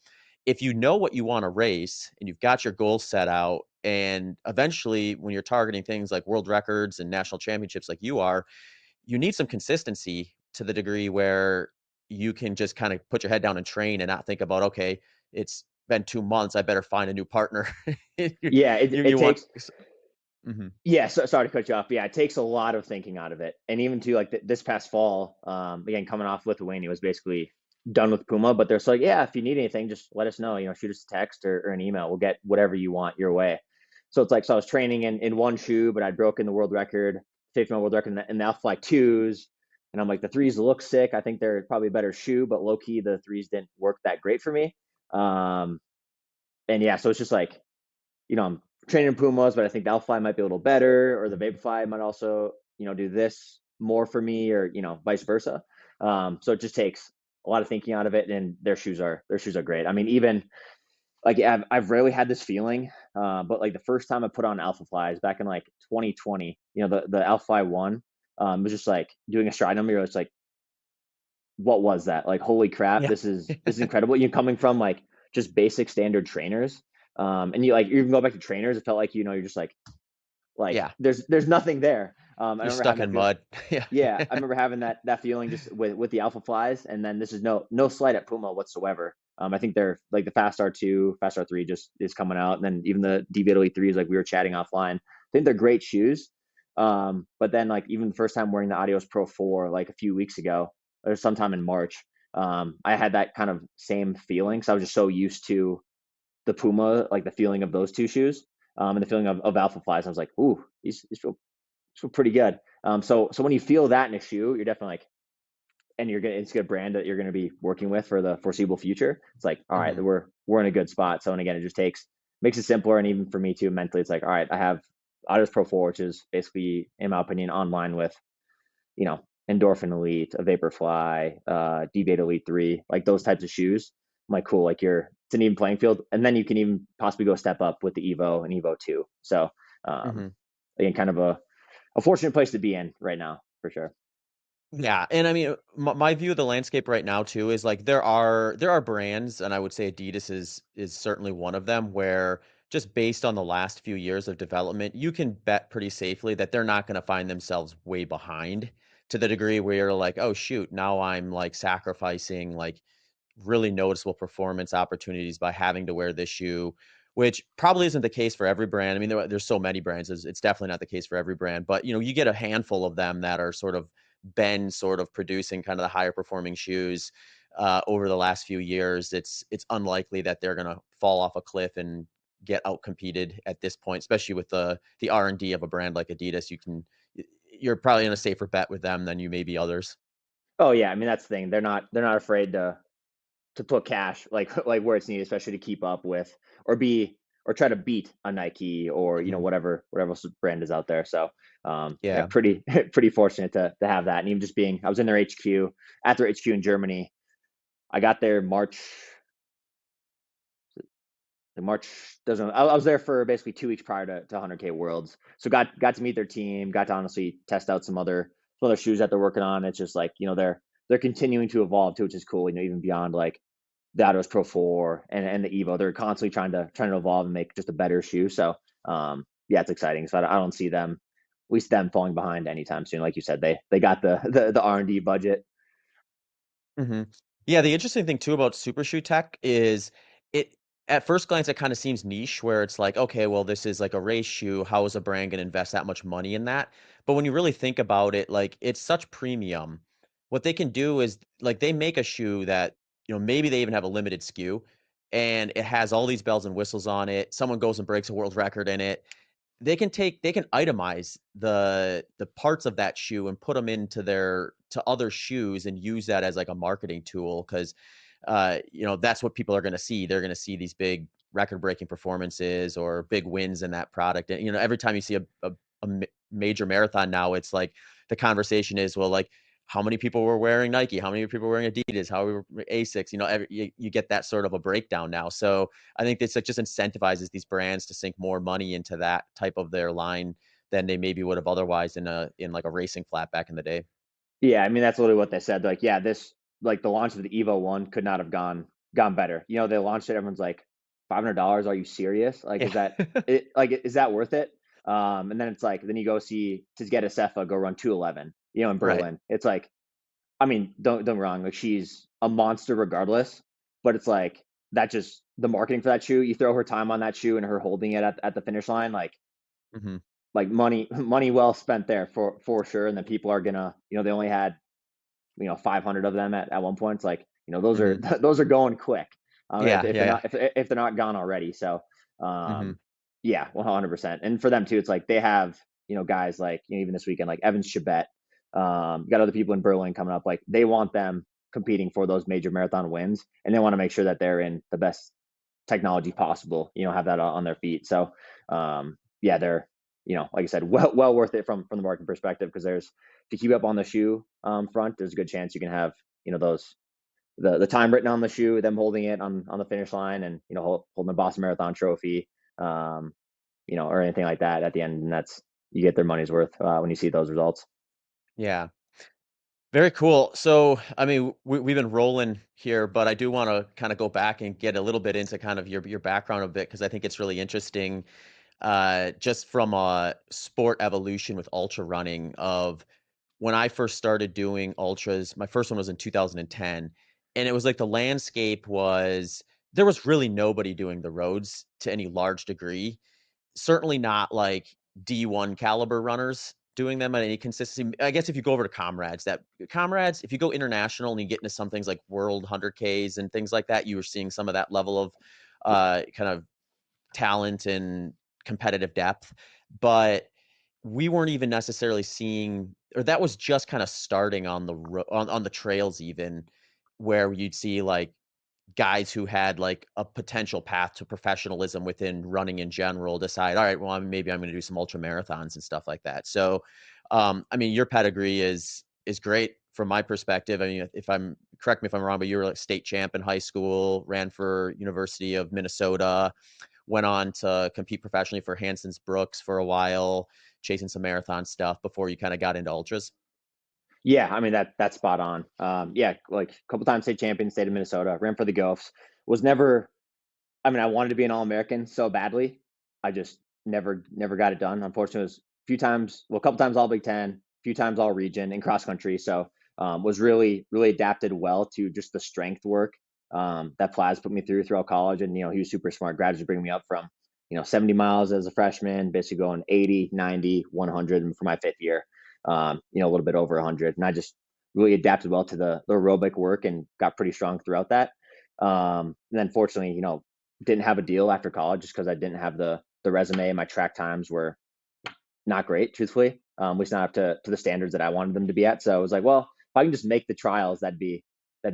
if you know what you wanna race, and you've got your goals set out, and eventually, when you're targeting things like world records and national championships like you are, you need some consistency to the degree where you can just kind of put your head down and train and not think about, okay, it's been 2 months, I better find a new partner. You yeah, it you want takes. s Mhm. Yeah, so sorry to cut you off. Yeah, it takes a lot of thinking out of it. And even to like this past fall, again, coming off Lithuania was basically done with Puma, but they're like, yeah, if you need anything, just let us know, shoot us a text or an email. We'll get whatever you want your way. So it's like, so I was training in one shoe, but I'd broken the world record, 50-mile world record in the Alpha Fly twos. And I'm like, the threes look sick. I think they're probably a better shoe, but low key, the threes didn't work that great for me. Um, and yeah, so it's just like, I'm training Pumas, but I think the Alpha might be a little better, or the Vaporfly might also, do this more for me, or vice versa. So it just takes a lot of thinking out of it, and their shoes are great. I mean, even like I've rarely had this feeling, but like the first time I put on Alpha Flies back in like 2020, the Alpha Fly one, was just like doing a stride number. It's like, what was that? Like, holy crap, Yeah. this is incredible. You're coming from like just basic standard trainers. And you even go back to trainers, it felt like, you're just like Yeah. there's nothing there. I You're remember stuck having in that feeling. mud. Yeah. Yeah, I remember having that feeling just with the Alpha Flies, and then this is no slight at Puma whatsoever. I think they're like the Fast R2, Fast R3 just is coming out, and then even the Deviate Elite 3s, like we were chatting offline. I think they're great shoes. But then like even the first time wearing the Adios Pro 4 like a few weeks ago, or sometime in March, I had that kind of same feeling. So I was just so used to the Puma, like the feeling of those two shoes, and the feeling of Alpha Flies. I was like, ooh, these feel pretty good. So when you feel that in a shoe, you're definitely like, and it's a good brand that you're gonna be working with for the foreseeable future. It's like, all right, Mhm. we're in a good spot. So, and again, it just makes it simpler, and even for me too, mentally, it's like, all right, I have Autos Pro 4, which is basically, in my opinion, online with you know Endorphin Elite, a Vaporfly, Deviate Elite 3, like those types of shoes. I'm like, cool, like it's an even playing field, and then you can even possibly go step up with the Evo and Evo 2. So, um, Mhm. again, kind of a fortunate place to be in right now, for sure. Yeah, and I mean, my view of the landscape right now too is like there are brands, and I would say Adidas is certainly one of them, where just based on the last few years of development, you can bet pretty safely that they're not going to find themselves way behind to the degree where you're like, oh shoot, now I'm like sacrificing like really noticeable performance opportunities by having to wear this shoe. which probably isn't the case for every brand. I mean, there's so many brands. It's definitely not the case for every brand, but you get a handful of them that are sort of producing kind of the higher performing shoes over the last few years. It's unlikely that they're going to fall off a cliff and get out competed at this point, especially with the R&D of a brand like Adidas. You're probably in a safer bet with them than you may be others. Oh yeah, I mean that's the thing. They're not afraid to put cash like where it's needed, especially to keep up with or be or try to beat a Nike or Hmm. whatever else brand is out there. So yeah, Yeah. pretty pretty fortunate to have that. And even just being, I was in their HQ at their HQ in Germany. I got there March. The March doesn't. I was there for basically 2 weeks prior to 100K Worlds, so got to meet their team, got to honestly test out some other shoes that they're working on. It's just like they're continuing to evolve too, which is cool. Even beyond like the Atos Pro 4 and the Evo, they're constantly trying to evolve and make just a better shoe. So yeah, it's exciting. So I don't see them, at least them, falling behind anytime soon. Like you said, they got the R&D budget. Hmm. Yeah, the interesting thing too about super shoe tech is it at first glance it kind of seems niche where it's like, okay, well, this is like a race shoe. How is a brand going to invest that much money in that? But when you really think about it, like it's such premium. What they can do is like they make a shoe that, maybe they even have a limited SKU and it has all these bells and whistles on it. Someone goes and breaks a world record in it. They can itemize the parts of that shoe and put them to other shoes and use that as like a marketing tool because that's what people are going to see. They're going to see these big record breaking performances or big wins in that product. And every time you see a major marathon now, it's like the conversation is, well, like how many people were wearing Nike, how many people were wearing Adidas, how were Asics, you get that sort of a breakdown now. So I think this like just incentivizes these brands to sink more money into that type of their line than they maybe would have otherwise in like a racing flat back in the day. Yeah, I mean that's literally what they said. Like, yeah, this like the launch of the Evo one could not have gone better. They launched it. Everyone's like, $500? Are you serious? Like, Yeah. is that worth it? And then it's like, then you go see to get a Cepha go run 211, in Right. Berlin. It's like, I mean, don't get me wrong, like she's a monster regardless, but it's like that just the marketing for that shoe. You throw her time on that shoe and her holding it at the finish line, Hmm. like money well spent there for sure. And then people are gonna, they only had 500 of them at one point. It's like those are Hmm. those are going quick, Yeah. if they're Yeah. not if they're not gone already. So Yeah. Hmm. yeah, 100%. And for them too, it's like they have guys like even this weekend like Evans Chibet, got other people in Berlin coming up. Like they want them competing for those major marathon wins, and they want to make sure that they're in the best technology possible. Have that on their feet. So yeah, they're like I said, well worth it from the marketing perspective because there's to keep up on the shoe front. There's a good chance you can have those the time written on the shoe, them holding it on the finish line, and holding the Boston Marathon trophy, um, or anything like that at the end, and that's you get their money's worth when you see those results. Yeah. Very cool. So, I mean, we've been rolling here, but I do want to kind of go back and get a little bit into kind of your background a bit because I think it's really interesting, just from a sport evolution with ultra running. Of when I first started doing ultras, my first one was in 2010, and it was like the landscape was there was really nobody doing the roads to any large degree. Certainly not like D1 caliber runners doing them at any consistency. I guess if you go over to Comrades, if you go international and you get into some things like World 100Ks and things like that, you were seeing some of that level of kind of talent and competitive depth. But we weren't even necessarily seeing, or that was just kind of starting on on the trails, even where you'd see like guys who had like a potential path to professionalism within running in general decide, all right, well, maybe I'm going to do some ultra marathons and stuff like that. So, I mean, your pedigree is great from my perspective. I mean, if I'm correct me if I'm wrong, but you were like state champ in high school, ran for University of Minnesota, went on to compete professionally for Hanson's Brooks for a while, chasing some marathon stuff before you kind of got into ultras. Yeah, I mean that's spot on. Yeah, like a couple times state champion, state of Minnesota, ran for the Gophs. Was never. I mean, I wanted to be an All American so badly. I just never got it done. Unfortunately, it was a few times, well, a couple times All Big Ten, a few times All Region in cross country. So was really adapted well to just the strength work that Plaz put me throughout college. And, he was super smart. Grad was bringing me up from, 70 miles as a freshman, basically going 80, 90, 100 for my 5th year, a little bit over 100. And I just really adapted well to the aerobic work and got pretty strong throughout that. And then fortunately, didn't have a deal after college just because I didn't have the resume. My track times were not great, truthfully. At least not up to the standards that I wanted them to be at. So I was like, well, if I can just make the trials, that'd be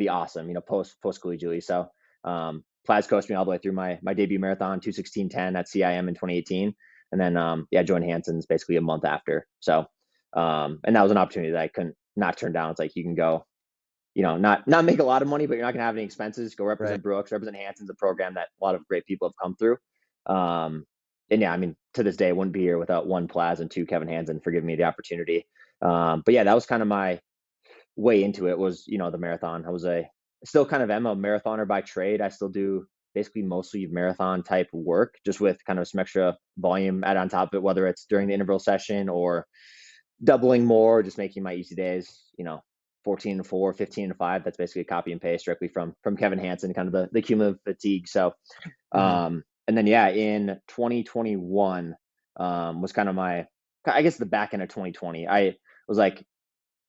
awesome, post collegiately. So Plaz coached me all the way through my debut marathon, 2:16:10 at CIM in 2018. And then joined Hanson's basically a month after. So and that was an opportunity that I couldn't not turn down. It's like you can go, not make a lot of money, but you're not gonna have any expenses. Go represent Brooks, represent Hanson's, a program that a lot of great people have come through. And yeah, I mean, to this day, I wouldn't be here without one Plaz and two Kevin Hansen for giving me the opportunity. But yeah, that was kind of my way into it, was, the marathon. Still kind of am a marathoner by trade. I still do basically mostly marathon type work, just with kind of some extra volume add on top of it, whether it's during the interval session or doubling more, just making my easy days, 14-4, 15-5. That's basically a copy and paste directly from Kevin Hansen, kind of the cumulative fatigue. So, and then, yeah, in 2021 was kind of I guess the back end of 2020. I was like,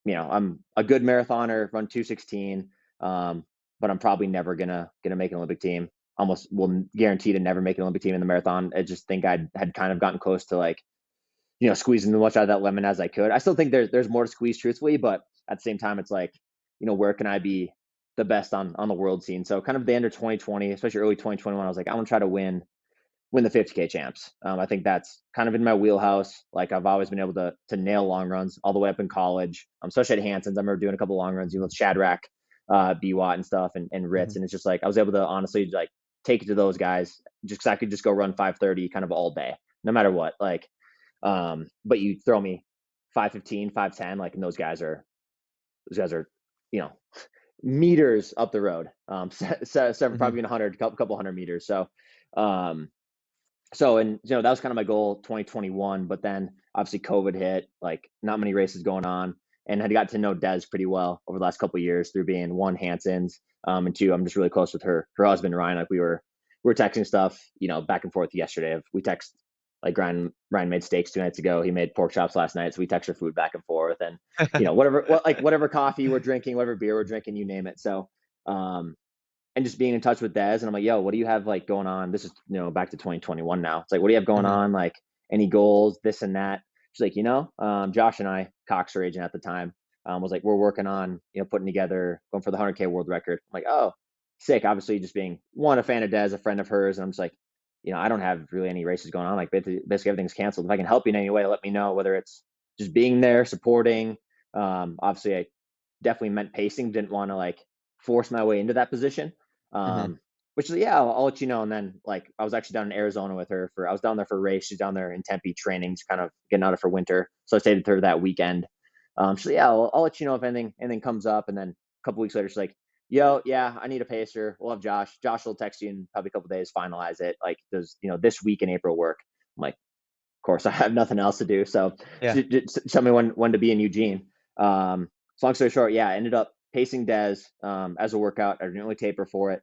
I'm a good marathoner, run 2:16, but I'm probably never gonna make an Olympic team. Almost will guarantee to never make an Olympic team in the marathon. I just think I had kind of gotten close to like, squeezing as much out of that lemon as I could. I still think there's more to squeeze, truthfully, but at the same time, it's like, where can I be the best on the world scene? So kind of the end of 2020, especially early 2021, I was like, I want to try to win the 50K champs. I think that's kind of in my wheelhouse. Like, I've always been able to nail long runs all the way up in college, especially at Hanson's. I remember doing a couple long runs, with Shadrack, BWAT and stuff, and Ritz. And it's just like, I was able to honestly like take it to those guys just because I could just go run 5:30 kind of all day, no matter what. Like, but you throw me 5:15, 5:10, like, and those guys are, you know, meters up the road. Probably 100, couple hundred meters. So, and that was kind of my goal 2021, but then obviously COVID hit, like not many races going on, and had got to know Des pretty well over the last couple of years through being, one, Hanson's, and two, I'm just really close with her husband Ryan. Like, we were texting stuff, back and forth yesterday. We text, like, Ryan made steaks 2 nights ago. He made pork chops last night, so we text our food back and forth, and whatever coffee we're drinking, whatever beer we're drinking, you name it. So, and just being in touch with Des, and I'm like, yo, what do you have like going on? This is, back to 2021 now. It's like, what do you have going on? Like, any goals, this and that? She's like, Josh and I, Cox, her agent at the time, was like, we're working on, putting together, going for the 100K world record. I'm like, oh, sick. Obviously, just being, one, a fan of Des, a friend of hers. And I'm just like, I don't have really any races going on. Like, basically everything's canceled. If I can help you in any way, let me know, whether it's just being there, supporting. Obviously, I definitely meant pacing. Didn't want to like force my way into that position. Which is, yeah, I'll let you know. And then, like, I was actually down in Arizona with her I was down there for a race. She's down there in Tempe training, kind of getting out of her winter. So I stayed with her that weekend. She's like, yeah, I'll let you know if anything comes up. And then a couple weeks later, she's like, yo, yeah, I need a pacer. We'll have Josh. Josh will text you in probably a couple days, finalize it. Like, does, this week in April work? I'm like, of course, I have nothing else to do. So just tell me when to be in Eugene. So long story short, yeah, I ended up pacing Des as a workout. I didn't really taper for it.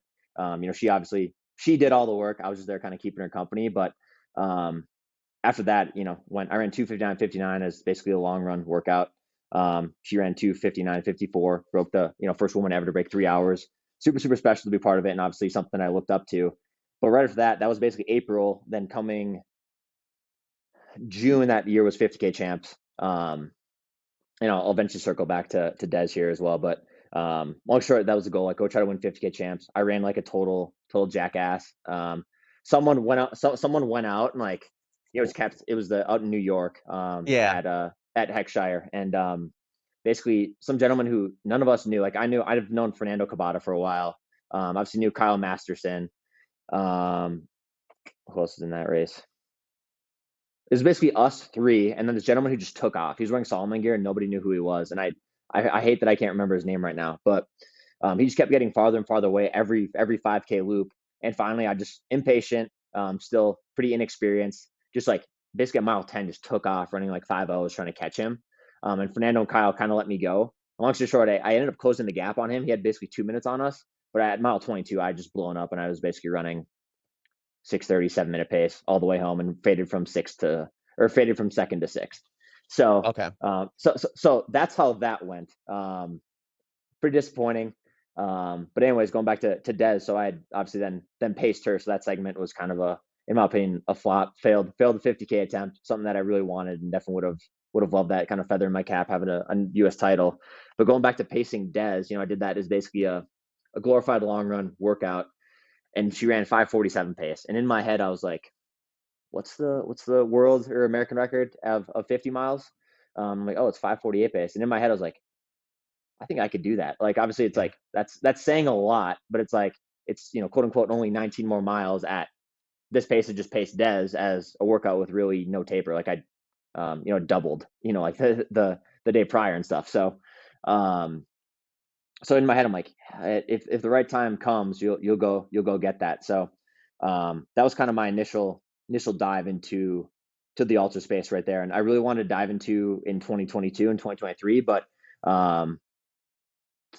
She did all the work. I was just there kind of keeping her company. But after that, when I ran 2:59:59 as basically a long run workout, she ran 2:59:54, broke the, first woman ever to break 3 hours. Super, super special to be part of it. And obviously something I looked up to. But right after that was basically April. Then coming June that year was 50K champs. I'll eventually circle back to Des here as well. But long short, that was the goal. Like, go try to win 50K champs. I ran like a total jackass. Someone went out and, like, it was out in New York, at Heckshire, and basically some gentleman who none of us knew. Like, I've known Fernando Cabada for a while. Obviously knew Kyle Masterson. Who else is in that race? It was basically us three, and then this gentleman who just took off. He was wearing Solomon gear, and nobody knew who he was. And I hate that I can't remember his name right now, but he just kept getting farther and farther away every 5K loop. And finally, I just, impatient, still pretty inexperienced, just like basically at mile 10, just took off running like 5:0, trying to catch him. And Fernando and Kyle kind of let me go. Long story short, I ended up closing the gap on him. He had basically 2 minutes on us. But at mile 22, I just blown up and I was basically running 6:30, 7 minute pace all the way home and faded from second to sixth. So, Okay. so that's how that went. Pretty disappointing. But anyways, going back to Des, so I had obviously then paced her. So that segment was kind of in my opinion, a flop. Failed the 50K attempt, something that I really wanted and definitely would have loved that kind of feather in my cap, having a U.S. title. But going back to pacing Des, I did that as basically a glorified long run workout, and she ran 5:47 pace. And in my head, I was like, what's the world or American record of 50 miles? I'm like, oh, it's 5:48 pace. And in my head, I was like, I think I could do that. Like, obviously, it's Yeah. like that's saying a lot, but it's like it's quote unquote only 19 more miles at this pace. Had just paced Des as a workout with really no taper. Like I, doubled, like the day prior and stuff. Um, so in my head, I'm like, if the right time comes, you'll go get that. So that was kind of my initial dive to the ultra space right there, and I really wanted to dive into in 2022 and 2023, but um,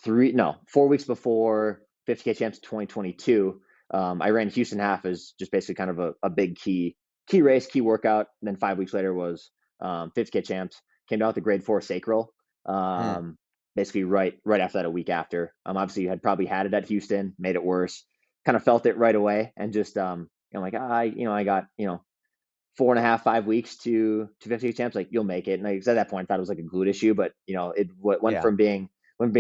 4 weeks before 50K champs 2022, I ran Houston half as just basically kind of a big key race, key workout. And then 5 weeks later was 50K champs. Came down with a grade 4 sacral. Mm. Basically right after that, a week after. Obviously you had probably had it at Houston, made it worse. Kind of felt it right away, and just like I got 4.5, 5 weeks to 50 champs. Like, you'll make it. And at that point, I thought it was like a glute issue, but it went Yeah. from being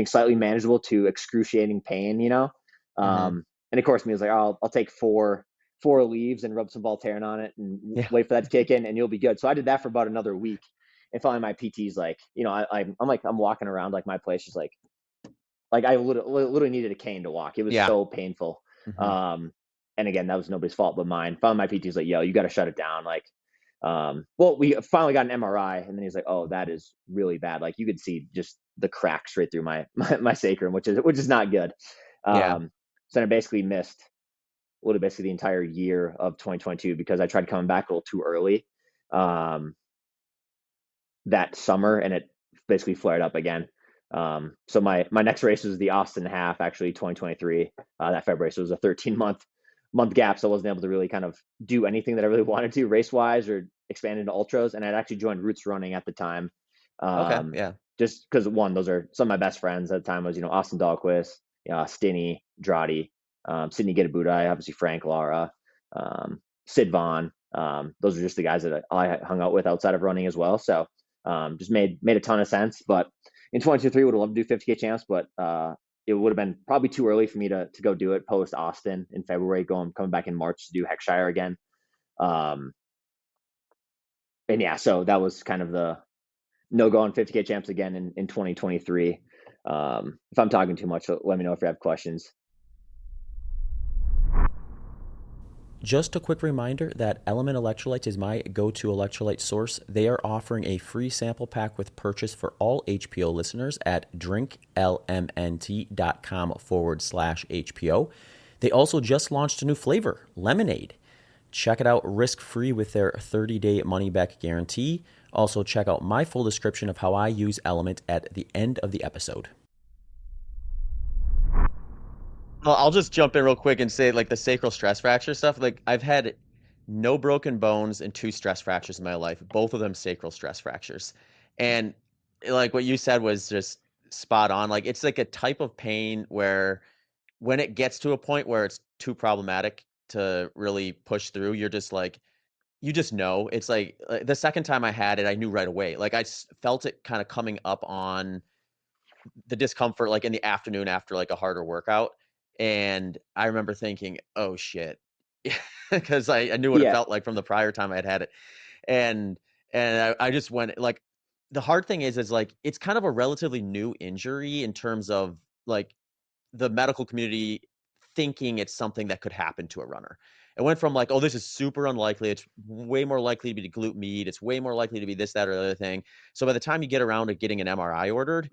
slightly manageable to excruciating pain. Mm-hmm. And of course, me was like, oh, I'll take four leaves and rub some Voltaren on it and Yeah. wait for that to kick in, and you'll be good. So I did that for about another week. And finally, my PT's like, I'm walking around like my place is like I literally needed a cane to walk. It was Yeah. so painful. Mm-hmm. Um, and again, that was nobody's fault but mine. Finally, my PT's like, yo, you got to shut it down. Like, well, we finally got an MRI, and then he's like, oh, that is really bad. Like, you could see just the crack straight through my sacrum, which is not good. Yeah. So then I basically missed basically the entire year of 2022 because I tried coming back a little too early that summer, and it basically flared up again. So my next race was the Austin half, actually 2023, that February. So it was a 13-month gap. So I wasn't able to really kind of do anything that I really wanted to race wise or expand into ultras. And I'd actually joined Roots Running at the time. Okay. Um, Yeah. just because one, those are some of my best friends at the time was, Austin Dahlquist, Stinny, Drotty, Sydney Gitabuda, obviously Frank, Lara, Sid Vaughn. Those are just the guys that I hung out with outside of running as well. So just made a ton of sense. But in 2023, would have loved to do 50K champs, but it would have been probably too early for me to go do it post Austin in February, coming back in March to do Heckshire again. And yeah, so that was kind of the no go on 50K champs again in 2023. If I'm talking too much, let me know if you have questions. Just a quick reminder that Element Electrolytes is my go-to electrolyte source. They are offering a free sample pack with purchase for all HPO listeners at drinklmnt.com/HPO. They also just launched a new flavor, lemonade. Check it out risk-free with their 30-day money-back guarantee. Also, check out my full description of how I use Element at the end of the episode. Well, I'll just jump in real quick and say, like, the sacral stress fracture stuff. Like, I've had no broken bones and 2 stress fractures in my life, both of them sacral stress fractures. And like what you said was just spot on. Like, it's like a type of pain where when it gets to a point where it's too problematic to really push through, you're just like, you just know. It's like the second time I had it, I knew right away. Like, felt it kind of coming up on the discomfort, like in the afternoon after like a harder workout. And I remember thinking, oh shit, because I knew what it Yeah, felt like from the prior time I had it. And I just went like, the hard thing is like, it's kind of a relatively new injury in terms of like the medical community thinking it's something that could happen to a runner. It went from like, oh, this is super unlikely. It's way more likely to be glute med. It's way more likely to be this, that, or the other thing. So by the time you get around to getting an MRI ordered,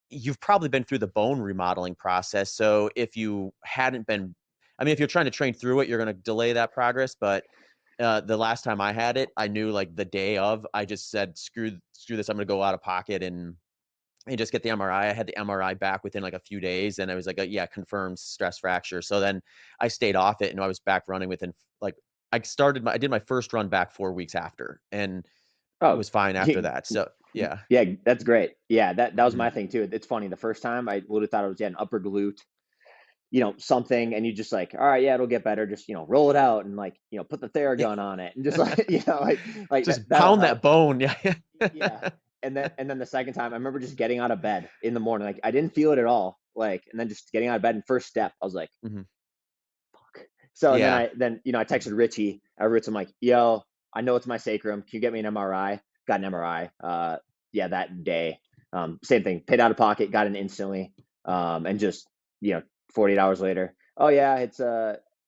you've probably been through the bone remodeling process. So if you hadn't been, I mean, if you're trying to train through it, you're going to delay that progress. But the last time I had it, I knew like the day of, I just said, screw this. I'm going to go out of pocket and and just get the MRI. I had the MRI back within like a few days, and I was like, yeah, confirmed stress fracture. So then I stayed off it, and I was back running within like I did my first run back 4 weeks after, and Oh, was fine after that. So yeah. yeah, that's great. Yeah, that was Mhm. my thing too. It's funny. The first time I would have thought it was, yeah, an upper glute, something, and you just like, all right, yeah, it'll get better. Just, roll it out and like, put the Theragun on it and just like, like Just that'll pound that help. bone. Yeah. Yeah. And then the second time, I remember just getting out of bed in the morning. Like I didn't feel it at all. Like, and then just getting out of bed and first step, I was like, Mhm. fuck. So and then Yeah. I texted Richie. I'm like, yo, I know it's my sacrum. Can you get me an MRI? Got an MRI. Yeah, that day. Same thing. Paid out of pocket, got it instantly. And just, 48 hours later, oh yeah, it's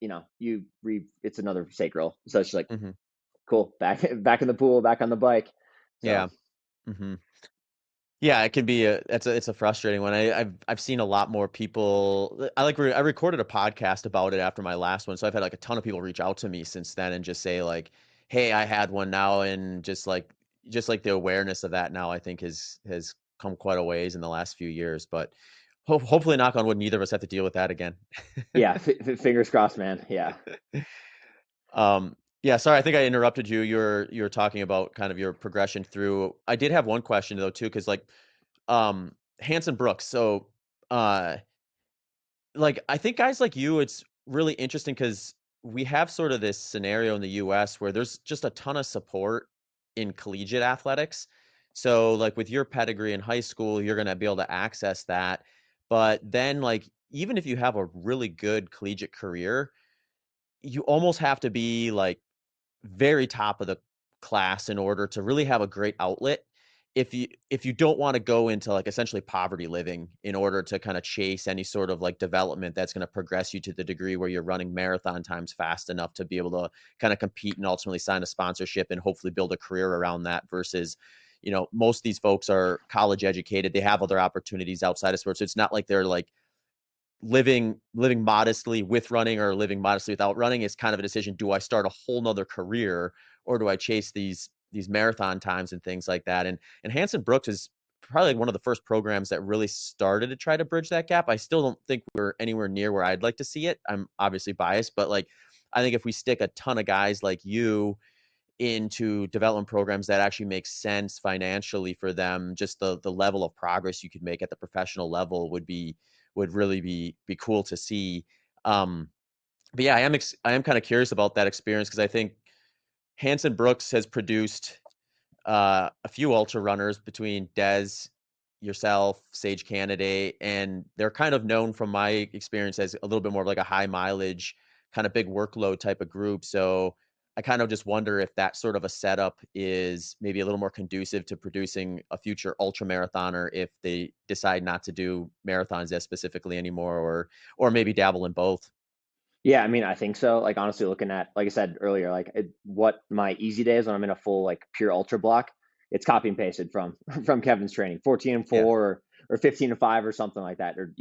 it's another sacral. So it's like, Mhm. cool, back in the pool, back on the bike. So Yeah. Mhm. Yeah, it can be it's a frustrating one. I've seen a lot more people. I recorded a podcast about it after my last one, so I've had like a ton of people reach out to me since then and just say like, "Hey, I had one now," and just like the awareness of that now, I think has come quite a ways in the last few years. But hopefully, knock on wood, neither of us have to deal with that again. yeah, fingers crossed, man. Yeah. Yeah, sorry, I think I interrupted you. You're talking about kind of your progression through. I did have one question though too, because like Hanson Brooks. So, uh, like, I think guys like you, it's really interesting because we have sort of this scenario in the US where there's just a ton of support in collegiate athletics. So, like, with your pedigree in high school, you're going to be able to access that. But then, like, even if you have a really good collegiate career, you almost have to be like very top of the class in order to really have a great outlet. If you don't wanna go into, like, essentially poverty living in order to kinda chase any sort of, like, development that's gonna progress you to the degree where you're running marathon times fast enough to be able to kinda compete and ultimately sign a sponsorship and hopefully build a career around that versus, most of these folks are college educated, they have other opportunities outside of sports, so it's not like they're, like, living modestly with running or living modestly without running. Is kind of a decision. Do I start a whole nother career or do I chase these marathon times and things like that? And Hanson Brooks is probably one of the first programs that really started to try to bridge that gap. I still don't think we're anywhere near where I'd like to see it. I'm obviously biased, but like I think if we stick a ton of guys like you into development programs that actually make sense financially for them, just the level of progress you could make at the professional level would really be cool to see. Um, but yeah, I am kind of curious about that experience because I think Hanson Brooks has produced a few ultra runners between Dez, yourself, Sage Candidate, and they're kind of known from my experience as a little bit more of like a high mileage, kind of big workload type of group. So I kind of just wonder if that sort of a setup is maybe a little more conducive to producing a future ultra marathoner if they decide not to do marathons as specifically anymore, or maybe dabble in both. Yeah, I mean, I think so. Like honestly, looking at, like I said earlier, like what my easy days when I'm in a full like pure ultra block, it's copy and pasted from from Kevin's training, 14 and Yeah. 4 or 15 and 5 or something like that, or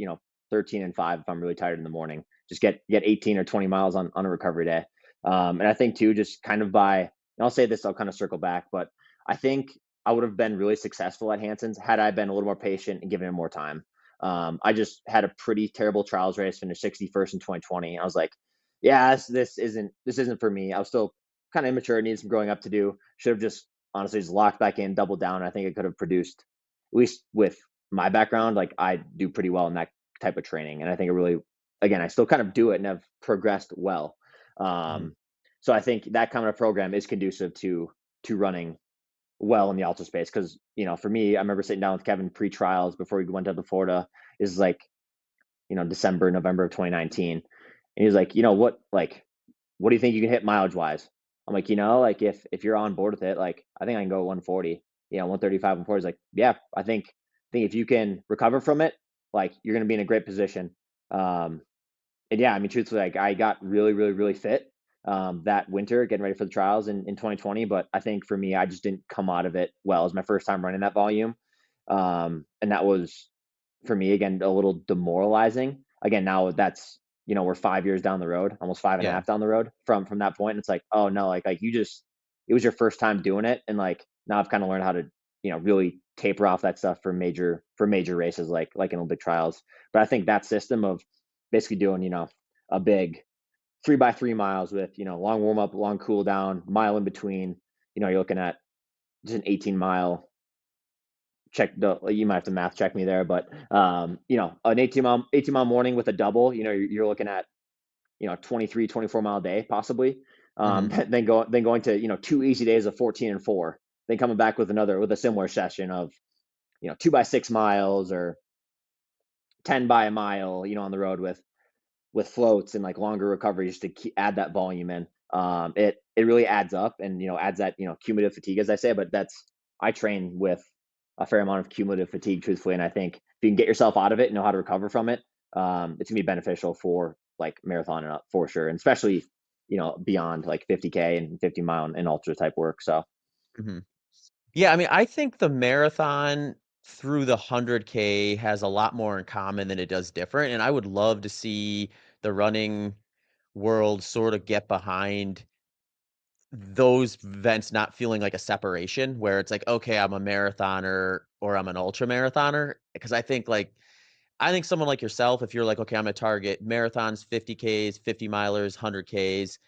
13 and 5 if I'm really tired in the morning. Just get 18 or 20 miles on a recovery day. And I think too, just kind of and I'll say this, I'll kind of circle back, but I think I would have been really successful at Hanson's had I been a little more patient and given him more time. I just had a pretty terrible trials race, finished 61st in 2020. I was like, yeah, this isn't for me. I was still kind of immature, needed some growing up to do. Should have just honestly just locked back in, doubled down. I think it could have produced, at least with my background, like I do pretty well in that type of training. And I think it really, again, I still kind of do it and have progressed well. Mhm. Um, so I think that kind of program is conducive to running well in the ultra space because for me, I remember sitting down with Kevin pre-trials before we went down to Florida. Is like December, November of 2019, and he was like, what do you think you can hit mileage wise? I'm like, like if you're on board with it, like I think I can go 140, 135, 140. He's like, yeah, I think if you can recover from it, like you're gonna be in a great position. Um, and yeah, I mean, truthfully, like I got really, really, really fit that winter, getting ready for the trials in 2020. But I think for me, I just didn't come out of it well. It was my first time running that volume, and that was for me again a little demoralizing. Again, now that's we're 5 years down the road, almost five and a Yeah. half down the road from that point. And it's like, oh no, like you just it was your first time doing it, and like now I've kind of learned how to really taper off that stuff for major races like in Olympic trials. But I think that system of basically doing, a big 3 by 3 miles with, long warm up, long cool down, mile in between, you're looking at just an 18 mile you might have to math check me there, but an 18 mile morning with a double, you're looking at 23, 24 mile day possibly. Hmm. Then going to 2 easy days of 14 and 4, then coming back with a similar session of 2 by 6 miles or 10 by a mile, on the road with floats and like longer recoveries to add that volume in. It really adds up and adds that cumulative fatigue, as I say. But I train with a fair amount of cumulative fatigue, truthfully, and I think if you can get yourself out of it and know how to recover from it, it's gonna be beneficial for like marathon and up for sure, and especially beyond like 50K and 50 mile and ultra type work. So Hmm. Yeah, I mean, I think the marathon through the 100K has a lot more in common than it does different. And I would love to see the running world sort of get behind those events not feeling like a separation where it's like, okay, I'm a marathoner or I'm an ultra marathoner. Because I think someone like yourself, if you're like, okay, I'm gonna target marathons, 50Ks, 50 milers, 100Ks,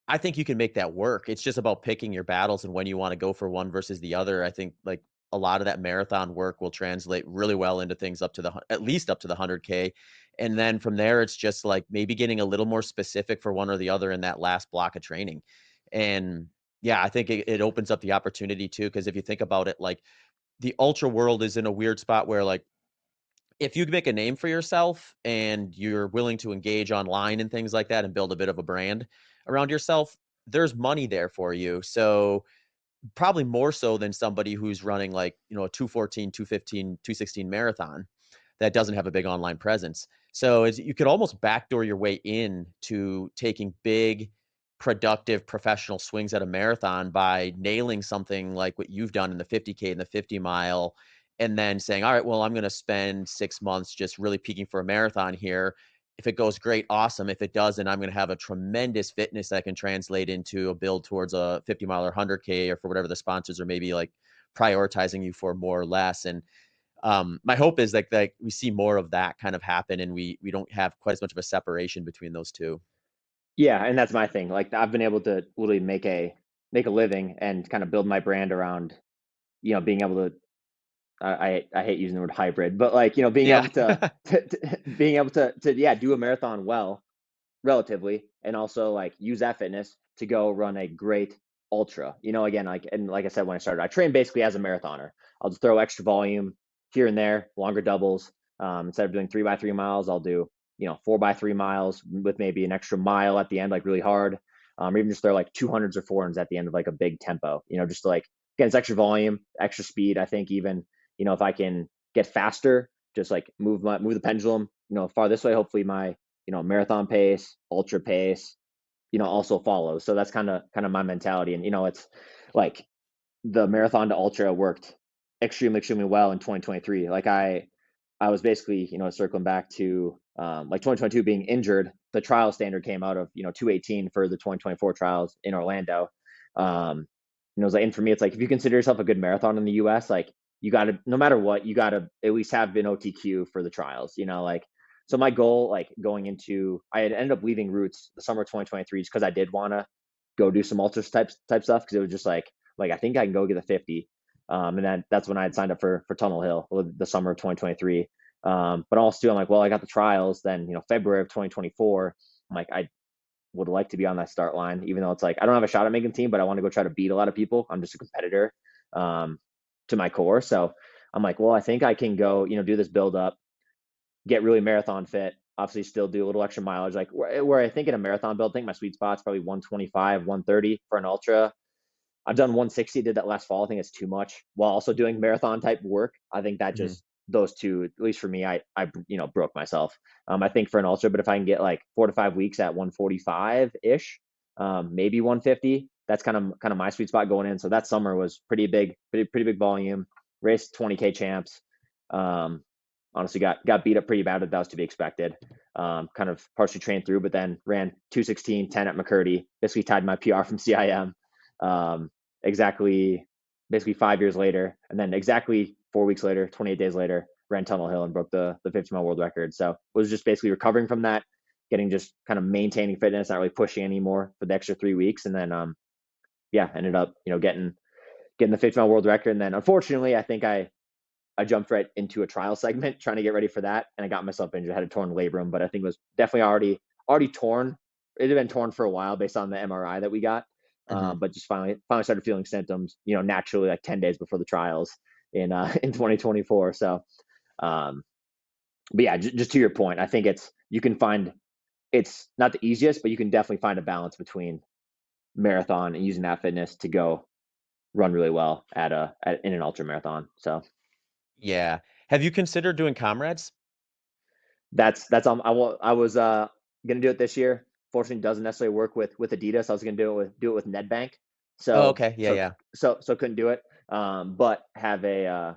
I think you can make that work. It's just about picking your battles and when you want to go for one versus the other. I think like a lot of that marathon work will translate really well into things up to at least up to the 100K. And then from there, it's just like maybe getting a little more specific for one or the other in that last block of training. And yeah, I think it opens up the opportunity too. Cause if you think about it, like the ultra world is in a weird spot where like if you make a name for yourself and you're willing to engage online and things like that and build a bit of a brand around yourself, there's money there for you. So probably more so than somebody who's running like, a 214, 215, 216 marathon that doesn't have a big online presence. So you could almost backdoor your way in to taking big, productive professional swings at a marathon by nailing something like what you've done in the 50K and the 50 mile, and then saying, all right, well, I'm going to spend 6 months just really peaking for a marathon here. If it goes great, awesome. If it doesn't, I'm going to have a tremendous fitness that can translate into a build towards a 50 mile or 100K or for whatever the sponsors are maybe like prioritizing you for more or less. And my hope is that we see more of that kind of happen and we don't have quite as much of a separation between those two. yeah, and that's my thing. Like I've been able to literally make a living and kind of build my brand around being able to I hate using the word hybrid, but like being Yeah. able being able to yeah do a marathon well relatively, and also like use that fitness to go run a great ultra. Again, like I said when I started, I train basically as a marathoner. I'll just throw extra volume here and there, longer doubles. Instead of doing 3 by 3 miles, I'll do 4 by 3 miles with maybe an extra mile at the end, like really hard. Or even just throw like 200s or 400s at the end of like a big tempo. Just to like again, it's extra volume, extra speed. I think even if I can get faster, just like move the pendulum, far this way. Hopefully my marathon pace, ultra pace, also follows. So that's kind of my mentality. And it's like the marathon to ultra worked extremely well in 2023. Like I was basically circling back to like 2022 being injured. The trial standard came out of 218 for the 2024 trials in Orlando. It was like, and for me, it's like if you consider yourself a good marathon in the U.S., like you got to, no matter what, you got to at least have been OTQ for the trials. Like so my goal, like going into, I had ended up leaving Roots the summer of 2023 just because I did want to go do some ultra type stuff because it was just like I think I can go get the 50. And then that's when I had signed up for Tunnel Hill the summer of 2023. But also I'm like, well, I got the trials. Then February of 2024, I'm like, I would like to be on that start line, even though it's like I don't have a shot at making team, but I want to go try to beat a lot of people. I'm just a competitor to my core. So I'm like, well, I think I can go, do this build up, get really marathon fit. Obviously, still do a little extra mileage. Like where I think in a marathon build, I think my sweet spot's probably 125, 130 for an ultra. I've done 160, did that last fall. I think it's too much while also doing marathon type work. I think that Hmm. just those two, at least for me, I broke myself. I think for an ultra, but if I can get like 4 to 5 weeks at 145 ish, maybe 150, that's kind of my sweet spot going in. So that summer was pretty big, pretty big volume. Raced 20K champs. Um, Honestly, got beat up pretty bad, but that was to be expected. Kind of partially trained through, but then ran 216, 10 at McCurdy. Basically tied my PR from CIM. Exactly basically 5 years later, and then exactly 4 weeks later, 28 days later, ran Tunnel Hill and broke the 50 mile world record. So was just basically recovering from that, getting just kind of maintaining fitness, not really pushing anymore for the extra 3 weeks, and then yeah, ended up getting the 50 mile world record. And then unfortunately, I think I jumped right into a trial segment trying to get ready for that, and I got myself injured. I had a torn labrum, but I think it was definitely already torn. It had been torn for a while based on the MRI that we got, Hmm. but just finally started feeling symptoms, naturally, like 10 days before the trials in in 2024. So, um, but yeah, just to your point, I think you can find it's not the easiest, but you can definitely find a balance between marathon and using that fitness to go run really well in an ultra marathon. So Yeah. Have you considered doing comrades? that's I was gonna do it this year. Fortunately, doesn't necessarily work with Adidas. I was gonna do it with Nedbank. Oh, So okay. Yeah, so yeah. so couldn't do it. But have a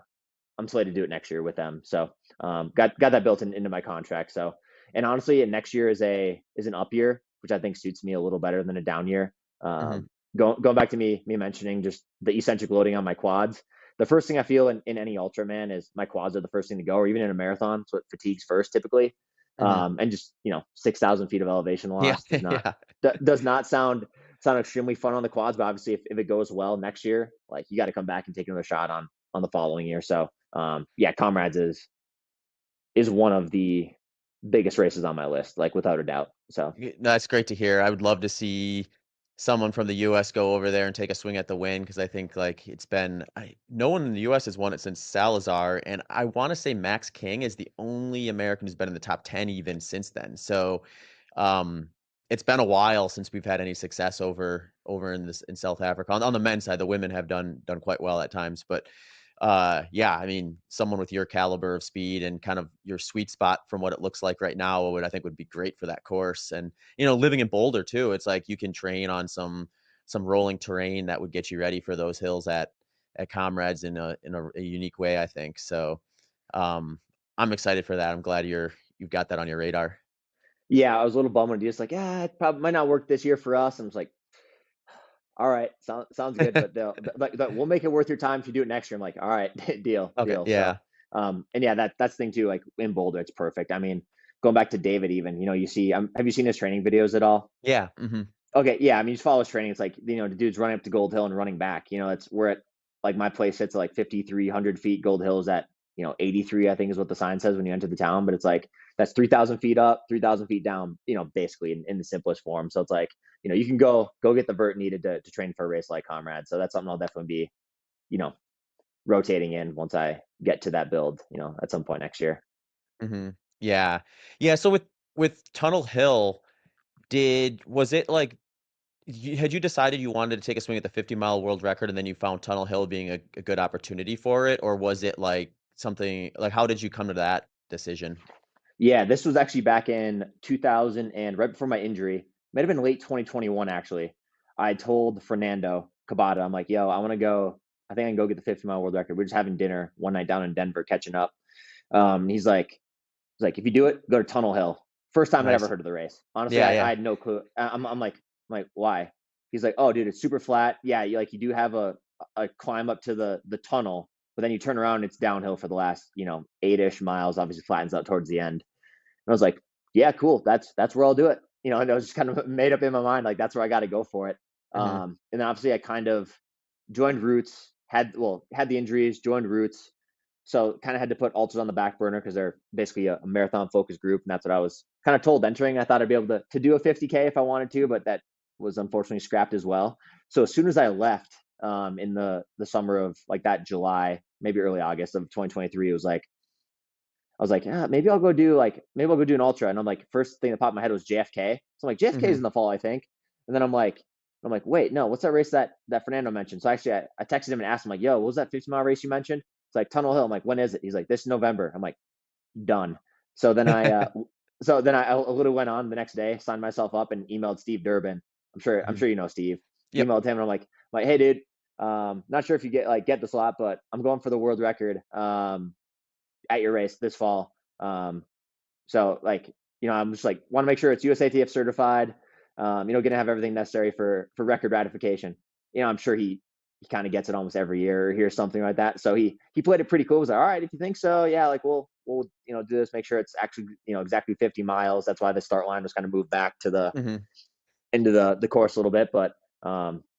I'm slated to do it next year with them. So got that built into my contract. So, and honestly, next year is an up year, which I think suits me a little better than a down year. Hmm. Going back to me mentioning just the eccentric loading on my quads. The first thing I feel in any ultra, man, is my quads are the first thing to go, or even in a marathon. So it fatigues first typically. Hmm. And just 6,000 feet of elevation Yeah, loss does not yeah. does not sound extremely fun on the quads. But obviously, if it goes well next year, like you got to come back and take another shot on the following year. So yeah, Comrades is one of the biggest races on my list, like without a doubt. So No, that's great to hear. I would love to see someone from the US go over there and take a swing at the win because I think like no one in the US has won it since Salazar, and I want to say Max King is the only American who's been in the top 10 even since then. So, um, it's been a while since we've had any success over in South Africa. On the men's side, the women have done quite well at times, but yeah, I mean, someone with your caliber of speed and kind of your sweet spot from what it looks like right now would be great for that course. And living in Boulder too, it's like you can train on some rolling terrain that would get you ready for those hills at Comrades in a unique way, I think. So, um, I'm excited for that. I'm glad you've got that on your radar. yeah, I was a little bummed when just like, yeah, it probably might not work this year for us. And I was like, all right, sounds good, but we'll make it worth your time if you do it next year. I'm like, all right, Okay, deal. So, yeah. and yeah, that's the thing too. Like in Boulder, it's perfect. I mean, going back to David, even you see, have you seen his training videos at all? Yeah. Hmm. Okay, yeah. I mean, just follow his training. It's like the dude's running up to Gold Hill and running back. It's we're at like my place sits at like 5,300 feet. Gold Hill is at 83, I think is what the sign says when you enter the town. But it's like that's 3,000 feet up, 3,000 feet down. Basically in the simplest form. So it's like you can go get the vert needed to train for a race like Comrade. So that's something I'll definitely be you know rotating in once I get to that build. At some point next year. Hmm. Yeah. Yeah. So with Tunnel Hill, was it like had you decided you wanted to take a swing at the 50-mile world record and then you found Tunnel Hill being a good opportunity for it? Or was it like something like how did you come to that decision? Yeah, this was actually back in 2000 and right before my injury. Might have been late 2021 actually. I told Fernando Cabada, I'm like, yo, I want to go. I think I can go get the 50-mile world record. We're just having dinner one night down in Denver, catching up. He's like, if you do it, go to Tunnel Hill. First time I'd ever Nice. heard of the race. Honestly, Yeah, I yeah. had no clue. I'm like, why? He's like, oh, dude, it's super flat. Yeah, you do have a climb up to the tunnel, but then you turn around and it's downhill for the last 8-ish miles. Obviously, flattens out towards the end. And I was like, yeah, cool. That's where I'll do it. And I was just kind of made up in my mind, like that's where I got to go for it. Hmm. And then obviously I kind of joined Roots, had the injuries, joined Roots, so kind of had to put ultras on the back burner because they're basically a marathon focused group, and that's what I was kind of told entering. I thought I'd be able to do a 50K if I wanted to, but that was unfortunately scrapped as well. So as soon as I left in the summer of like that July, maybe early August of 2023, it was like I was like, yeah, maybe I'll go do an ultra. And I'm like, first thing that popped in my head was JFK. So I'm like, JFK is Hmm. in the fall, I think. And then I'm like, wait, no, what's that race that Fernando mentioned? So actually, I texted him and asked him like, yo, what was that 50-mile race you mentioned? It's like Tunnel Hill. I'm like, when is it? He's like, this November. I'm like, done. So then I literally went on the next day, signed myself up, and emailed Steve Durbin. I'm Hmm. sure you know Steve. Yep. Emailed him, and I'm like, hey, dude, not sure if you get this a lot, but I'm going for the world record. At your race this fall. So I'm just like want to make sure it's USATF certified. Going to have everything necessary for record ratification. I'm sure he kind of gets it almost every year or hears something like that. So he played it pretty cool. He was like, all right, if you think so, yeah, like we'll do this, make sure it's actually exactly 50 miles. That's why the start line was kind of moved back to the Hmm. into the course a little bit. But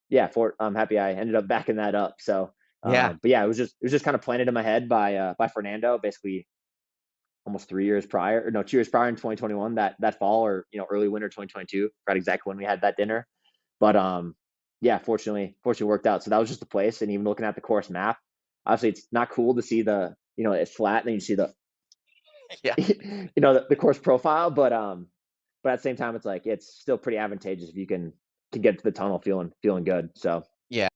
yeah, I'm happy I ended up backing that up. So Yeah. but yeah, it was just kind of planted in my head by Fernando, basically almost 3 years prior, or no, 2 years prior in 2021, that fall or early winter 2022, right exactly when we had that dinner. But yeah, fortunately worked out. So that was just the place, and even looking at the course map, obviously it's not cool to see it's flat, and then you see the Yeah. the course profile, but at the same time, it's like it's still pretty advantageous if you can get to the tunnel feeling good. So Yeah.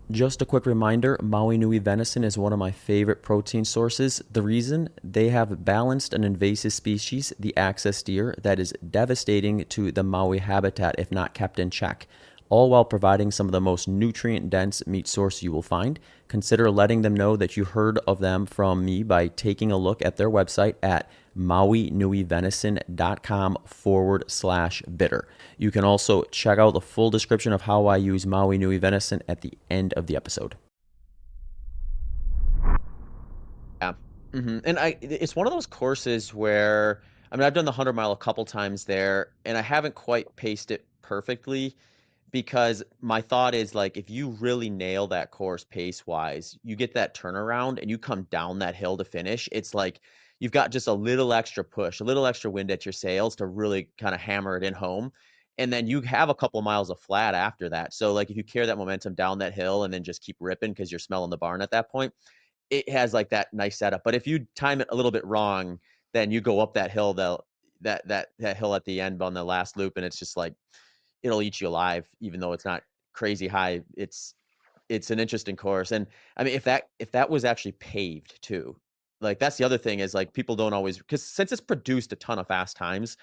Just a quick reminder, Maui Nui venison is one of my favorite protein sources. The reason, they have balanced an invasive species, the axis deer, that is devastating to the Maui habitat if not kept in check, all while providing some of the most nutrient dense meat source you will find. Consider letting them know that you heard of them from me by taking a look at their website at mauinuivenison.com/bitter. You can also check out the full description of how I use Maui Nui venison at the end of the episode. Yeah. And it's one of those courses where, I mean, I've done the 100 mile a couple times there, and I haven't quite paced it perfectly because my thought is like, if you really nail that course pace wise, you get that turnaround and you come down that hill to finish. It's like you've got just a little extra push, a little extra wind at your sails to really kind of hammer it in home. And then you have a couple of miles of flat after that. So like if you carry that momentum down that hill and then just keep ripping because you're smelling the barn at that point, it has like that nice setup. But if you time it a little bit wrong, then you go up that hill, that hill at the end on the last loop, and it's just like it'll eat you alive, even though it's not crazy high. It's an interesting course. And I mean, if that was actually paved too, like that's the other thing is like people don't always, because since it's produced a ton of fast times,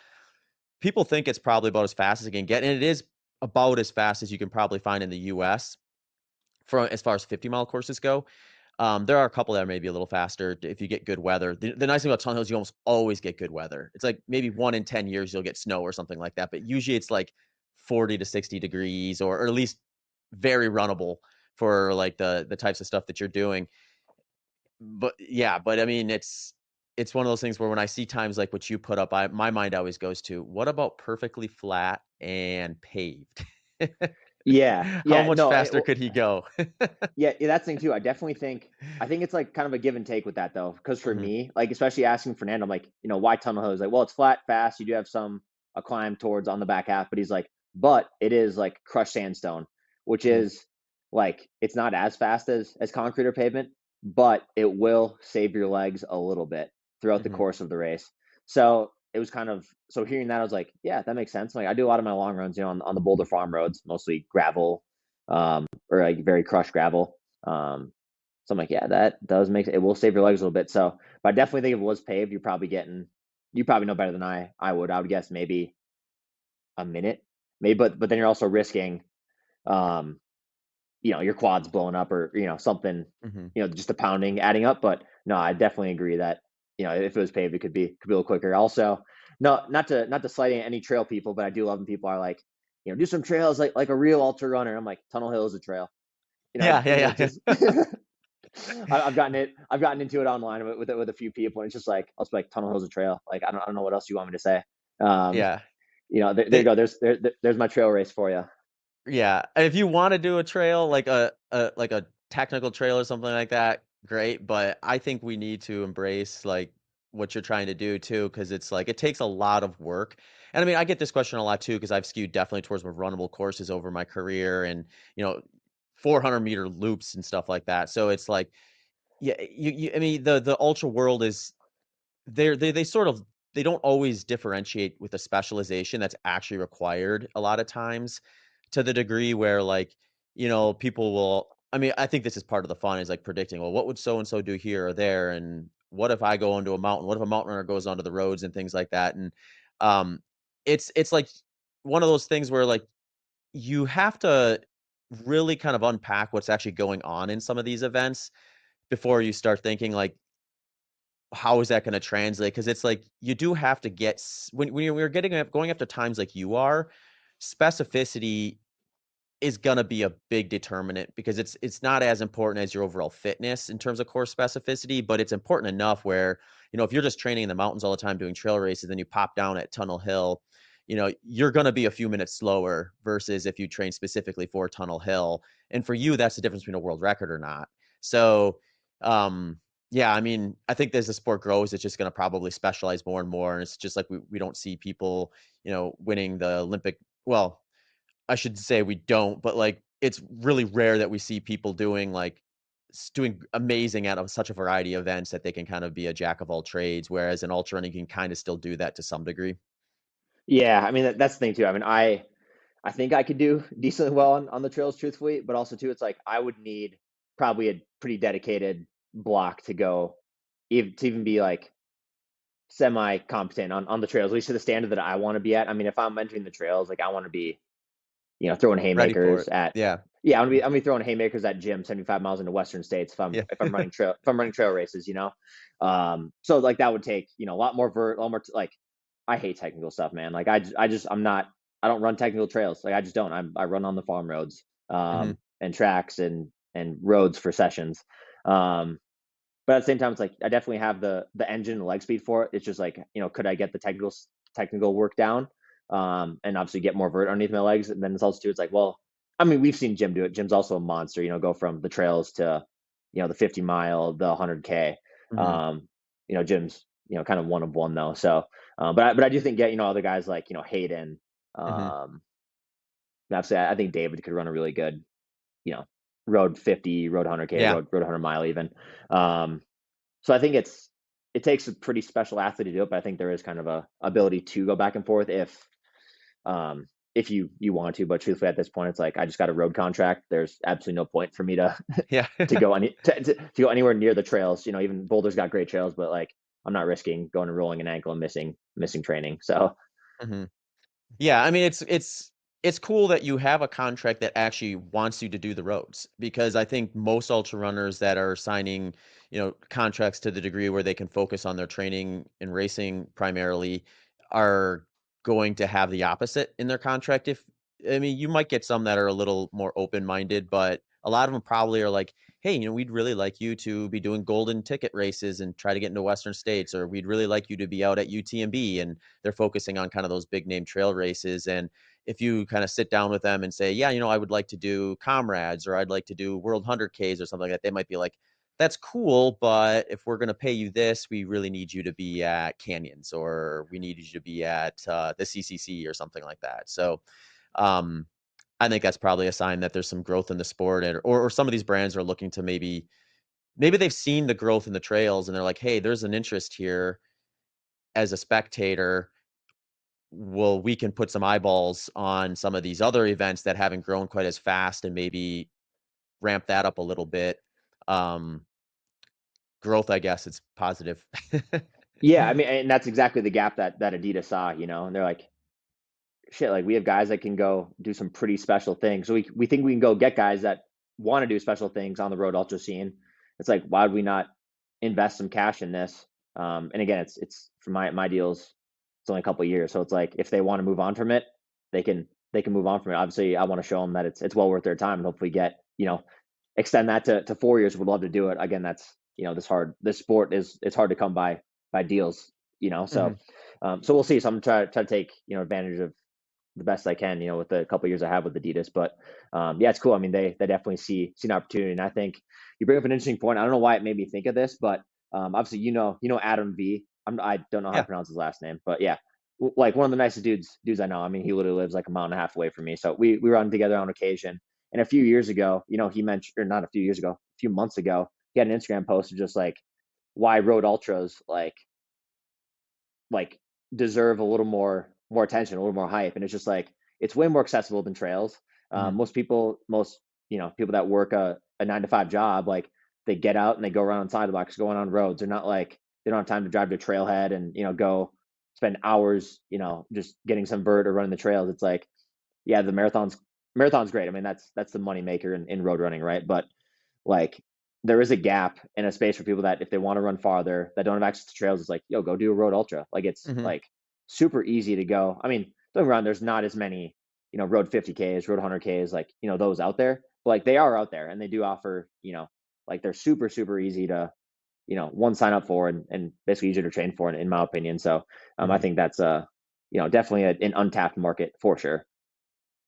people think it's probably about as fast as it can get, and it is about as fast as you can probably find in the US for as far as 50-mile courses go. There are a couple that are maybe a little faster if you get good weather. The nice thing about Tunnel Hills, you almost always get good weather. It's like maybe 1 in 10 years you'll get snow or something like that, but usually it's like 40 to 60 degrees, or at least very runnable for like the types of stuff that you're doing. But yeah, but I mean it's one of those things where when I see times like what you put up, my mind always goes to, what about perfectly flat and paved? yeah, How yeah, much no, faster could he go? yeah, that's the thing too. I think it's like kind of a give and take with that though, because for Hmm. me, like especially asking Fernando, I'm like, why tunnel hose? Like, well, it's flat, fast. You do have some a climb towards on the back half, but he's like, but it is like crushed sandstone, which Hmm. is like it's not as fast as concrete or pavement, but it will save your legs a little bit throughout the Hmm. course of the race. So it was kind of so hearing that, I was like, yeah, that makes sense. Like I do a lot of my long runs, on the Boulder Farm roads, mostly gravel, or like very crushed gravel. So I'm like, yeah, that does make it will save your legs a little bit. So, but I definitely think if it was paved, you probably know better than I would. I would guess maybe a minute, maybe, but then you're also risking, um, your quads blowing up or something, Hmm. just the pounding adding up. But no, I definitely agree that if it was paved, it could be a little quicker. Also, no, not to slight any trail people, but I do love when people are like, do some trails like a real ultra runner. I'm like, Tunnel Hill is a trail. Yeah, yeah, It yeah, just yeah. I've gotten into it online with a few people, and it's just like I'll just be like Tunnel Hill's a trail. Like I don't know what else you want me to say. Um, Yeah. there you They go. There's my trail race for you. Yeah, if you want to do a trail like a technical trail or something like that, great, but I think we need to embrace like what you're trying to do too, because it's like it takes a lot of work. And I mean, I get this question a lot too because I've skewed definitely towards more runnable courses over my career, and you know 400-meter loops and stuff like that. So it's like, yeah, I mean the ultra world is, they sort of, they don't always differentiate with the specialization that's actually required a lot of times, to the degree where like, people will, I mean, I think this is part of the fun, is like predicting, well, what would so and so do here or there, and what if I go onto a mountain, what if a mountain runner goes onto the roads and things like that. And um it's like one of those things where like you have to really kind of unpack what's actually going on in some of these events before you start thinking like, how is that going to translate? Because it's like you do have to get when you're going after times like you are, specificity is going to be a big determinant because it's not as important as your overall fitness in terms of course specificity, but it's important enough where, if you're just training in the mountains all the time doing trail races, then you pop down at Tunnel Hill, you're going to be a few minutes slower versus if you train specifically for Tunnel Hill. And for you, that's the difference between a world record or not. So, yeah, I mean, I think as the sport grows, it's just going to probably specialize more and more. And it's just like we don't see people, winning the Olympic. Well, I should say we don't, but like it's really rare that we see people doing amazing at such a variety of events that they can kind of be a jack of all trades. Whereas in ultra running, you can kind of still do that to some degree. Yeah, I mean that's the thing too. I mean, I think I could do decently well on the trails, truthfully, but also too, it's like I would need probably a pretty dedicated block to go, to even be like semi competent on the trails, at least to the standard that I want to be at. I mean, if I'm entering the trails, like I want to be, throwing Ready for haymakers it. at, Yeah. yeah, I'm gonna be throwing haymakers at gym 75 miles into Western states Yeah. if I'm running trail races, so like that would take, a lot more a lot more like I hate technical stuff, man. Like I don't run technical trails. Like I just don't. I run on the farm roads, Hmm. and tracks and roads for sessions. Um, but at the same time, it's like I definitely have the engine, the leg speed for it. It's just like, could I get the technical work down, and obviously get more vert underneath my legs. And then it's also too, it's like, well, I mean, we've seen Jim do it. Jim's also a monster. Go from the trails to, the 50 mile, the 100K. Hmm. Um, Jim's, kind of one of one though. So, but I do think, yeah, other guys like, Hayden. Hmm. Um, obviously, I think David could run a really good, you know, road 50, road 100K, Yeah. road 100 mile even. Um, so I think it takes a pretty special athlete to do it, but I think there is kind of a ability to go back and forth um, if you want to. But truthfully, at this point, it's like I just got a road contract. There's absolutely no point for me to Yeah. to go anywhere near the trails. Even Boulder's got great trails, but like I'm not risking going and rolling an ankle and missing training. So Hmm. Yeah, I mean it's cool that you have a contract that actually wants you to do the roads because I think most ultra runners that are signing, contracts to the degree where they can focus on their training and racing primarily are going to have the opposite in their contract. If I mean, you might get some that are a little more open-minded, but a lot of them probably are like, "Hey, we'd really like you to be doing golden ticket races and try to get into Western states, or we'd really like you to be out at UTMB and they're focusing on kind of those big name trail races. And if you kind of sit down with them and say, yeah, I would like to do comrades or I'd like to do World 100Ks or something like that, they might be like, that's cool, but if we're going to pay you this, we really need you to be at Canyons or we need you to be at the CCC or something like that. So um, I think that's probably a sign that there's some growth in the sport, and or some of these brands are looking to maybe they've seen the growth in the trails and they're like, hey, there's an interest here as a spectator. Well, we can put some eyeballs on some of these other events that haven't grown quite as fast and maybe ramp that up a little bit. Um, Growth, I guess, it's positive. yeah, I mean, and that's exactly the gap that Adidas saw, and they're like, shit, like we have guys that can go do some pretty special things. So we think we can go get guys that want to do special things on the road ultra scene. It's like, why would we not invest some cash in this? And again, it's for my deals, it's only a couple of years. So it's like if they want to move on from it, they can move on from it. Obviously, I want to show them that it's well worth their time and hopefully get, extend that to 4 years. Would love to do it. Again, that's this sport it's hard to come by deals, Mhm. so we'll see. So I'm gonna try to take, advantage of the best I can, with the couple years I have with Adidas. But yeah, it's cool. I mean, they definitely see an opportunity, and I think you bring up an interesting point. I don't know why it made me think of this, but obviously, Adam V. I don't know how to Yeah. pronounce his last name, but yeah, like one of the nicest dudes I know. I mean, he literally lives like a mile and a half away from me, so we run together on occasion. And a few years ago, he mentioned, or not a few years ago, a few months ago, he had an Instagram post of just like why road ultras like deserve a little more attention, a little more hype. And it's just like it's way more accessible than trails. Mhm. Most people that work a 9 to 5 job, like they get out and they go around on sidewalks, going on roads. They're not like they don't have time to drive to a trailhead and go spend hours, just getting some vert or running the trails. It's like, yeah, the marathon's great. I mean, that's the money maker in road running, right? But like there is a gap in a space for people that if they want to run farther that don't have access to trails, it's like, yo, go do a road ultra. Like it's Mhm. like super easy to go. I mean, don't get me wrong, there's not as many. road 50Ks, road 100Ks, like, those out there. But like they are out there and they do offer, like they're super, super easy to, one sign up for and basically easier to train for in my opinion. So I Mhm. think that's definitely an untapped market for sure.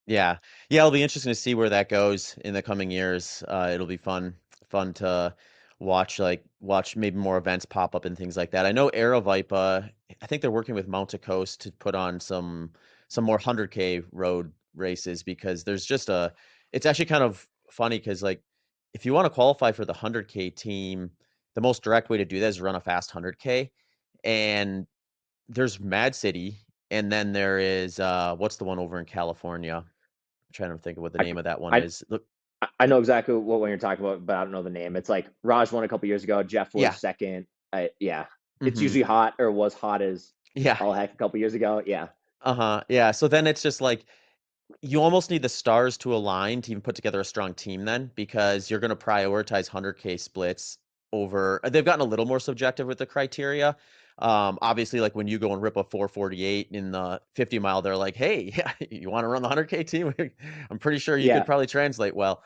Yeah. Yeah, it'll be interesting to see where that goes in the coming years. It'll be fun to watch maybe more events pop up and things like that. I know Aerovipa, I think they're working with Mount Coast to put on some more 100K road races because there's just it's actually kind of funny because like if you want to qualify for the 100K team, the most direct way to do that is run a fast 100K. And there's Mad City, and then there is what's the one over in California? I'm trying to think of what the I name of that one I is. Look, I know exactly what one you're talking about, but I don't know the name. It's like Raj won a couple years ago. Jeff was yeah, second. Yeah, it's hmm usually hot or was hot as yeah, all heck a couple years ago. Yeah, uh-huh, yeah. So then it's just like you almost need the stars to align to even put together a strong team then because you're going to prioritize 100K splits over they've gotten a little more subjective with the criteria. Obviously like when you go and rip a 448 in the 50 mile they're like, "Hey, you want to run the 100K team?" I'm pretty sure you could yeah, probably translate well.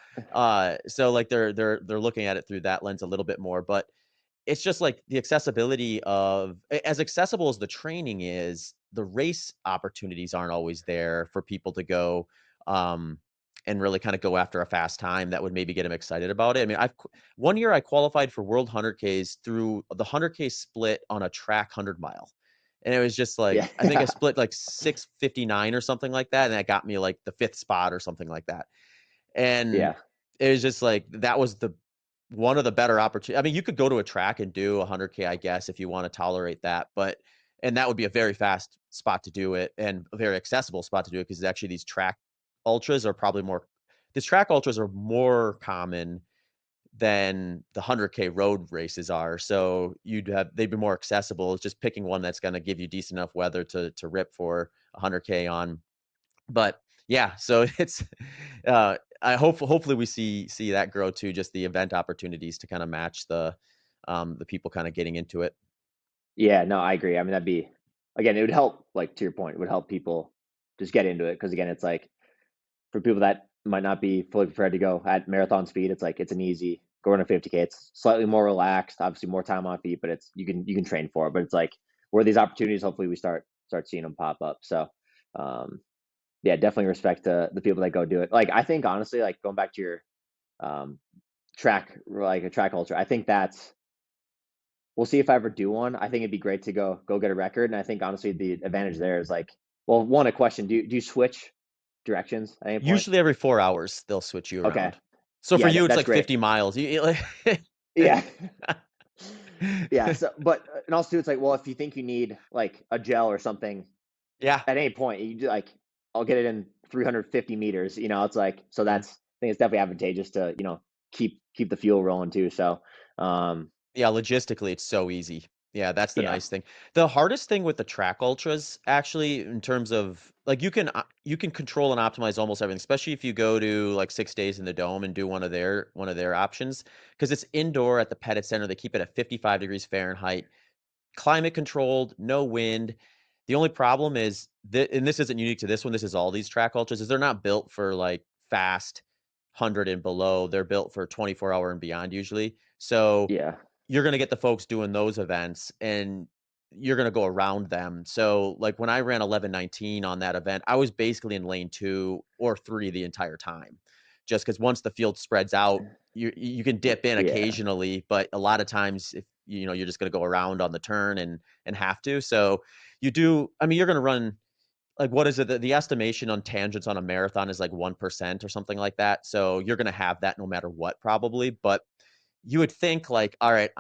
So like they're looking at it through that lens a little bit more, but it's just like the accessibility of as accessible as the training is, the race opportunities aren't always there for people to go um, and really kind of go after a fast time that would maybe get them excited about it. I mean, one year I qualified for World 100Ks through the 100K split on a track 100 mile. And it was just like, yeah, I think I split like 6:59 or something like that. And that got me like the fifth spot or something like that. And yeah, it was just like that was the one of the better opportunities. I mean, you could go to a track and do 100K, I guess, if you want to tolerate that, but and that would be a very fast spot to do it and a very accessible spot to do it because actually these track ultras are probably more. These track ultras are more common than the 100K road races are. So they'd be more accessible. It's just picking one that's going to give you decent enough weather to rip for 100K on. But yeah, so it's I hopefully we see that grow too, just the event opportunities to kind of match the people kind of getting into it. yeah. No, I agree. I mean, that'd be again, it would help. Like to your point, it would help people just get into it because again, it's like for people that might not be fully prepared to go at marathon speed, it's like it's an easy go run a 50K. It's slightly more relaxed, obviously more time on feet, but it's you can train for it. But it's like where these opportunities, hopefully we start seeing them pop up. So um, yeah, definitely respect to the people that go do it. Like I think honestly, like going back to your um, track, like a track ultra, I think that's we'll see if I ever do one. I think it'd be great to go get a record. And I think honestly the advantage there is like, well, one, a question. Do you switch directions at any point? Usually every 4 hours they'll switch you Okay. around. So for Yeah, you, it's that's like great. 50 miles. Yeah. Yeah. So, but and also too, it's like, well, if you think you need like a gel or something Yeah. at any point, you do like, I'll get it in 350 meters. It's like, so Mhm. that's, I think it's definitely advantageous to, keep the fuel rolling too. So, um, Yeah, logistically, it's so easy. Yeah, that's the yeah, nice thing. The hardest thing with the track ultras, actually, in terms of like you can control and optimize almost everything, especially if you go to like 6 days in the dome and do one of their options, because it's indoor at the Pettit Center. They keep it at 55 degrees Fahrenheit, climate controlled, no wind. The only problem is that, and this isn't unique to this one. This is all these track ultras, is they're not built for like fast 100 and below. They're built for 24-hour and beyond usually. So yeah, you're going to get the folks doing those events and you're going to go around them. So like when I ran 11:19 on that event, I was basically in lane 2 or 3 the entire time. Just cuz once the field spreads out, you can dip in yeah, occasionally, but a lot of times if you're just going to go around on the turn and have to. So you do I mean you're going to run like what is it the estimation on tangents on a marathon is like 1% or something like that. So you're going to have that no matter what probably, but you would think like all right,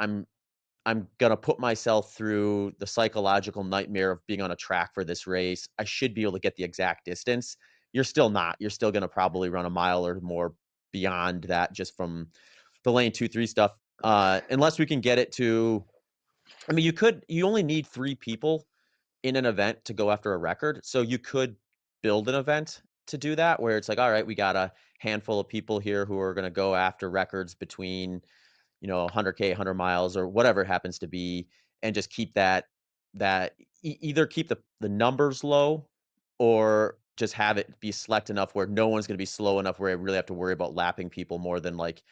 I'm gonna put myself through the psychological nightmare of being on a track for this race. I should be able to get the exact distance. You're still not. You're still gonna probably run a mile or more beyond that just from the lane 2, 3 stuff. Unless we can get it to I mean you only need 3 people in an event to go after a record. So you could build an event to do that where it's like, all right, we got a handful of people here who are gonna go after records between 100K, 100 miles, or whatever it happens to be, and just keep that either keep the numbers low or just have it be select enough where no one's going to be slow enough where I really have to worry about lapping people more than like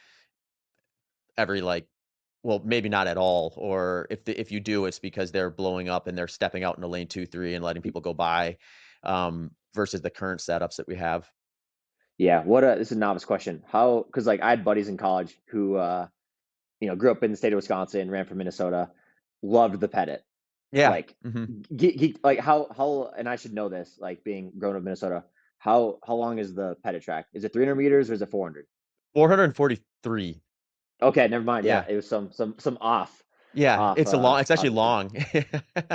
every like well, maybe not at all. Or if you do, it's because they're blowing up and they're stepping out into lane 2, 3 and letting people go by, versus the current setups that we have. Yeah, this is a novice question. How, because like I had buddies in college who grew up in the state of Wisconsin, ran from Minnesota, loved the Pettit. Yeah. Like, Hmm. like how, and I should know this, like being grown up in Minnesota, how long is the Pettit track? Is it 300 meters or is it 400? 443. Okay, never mind. Yeah, Yeah. it was some off Yeah. It's a long, it's actually off distance. long.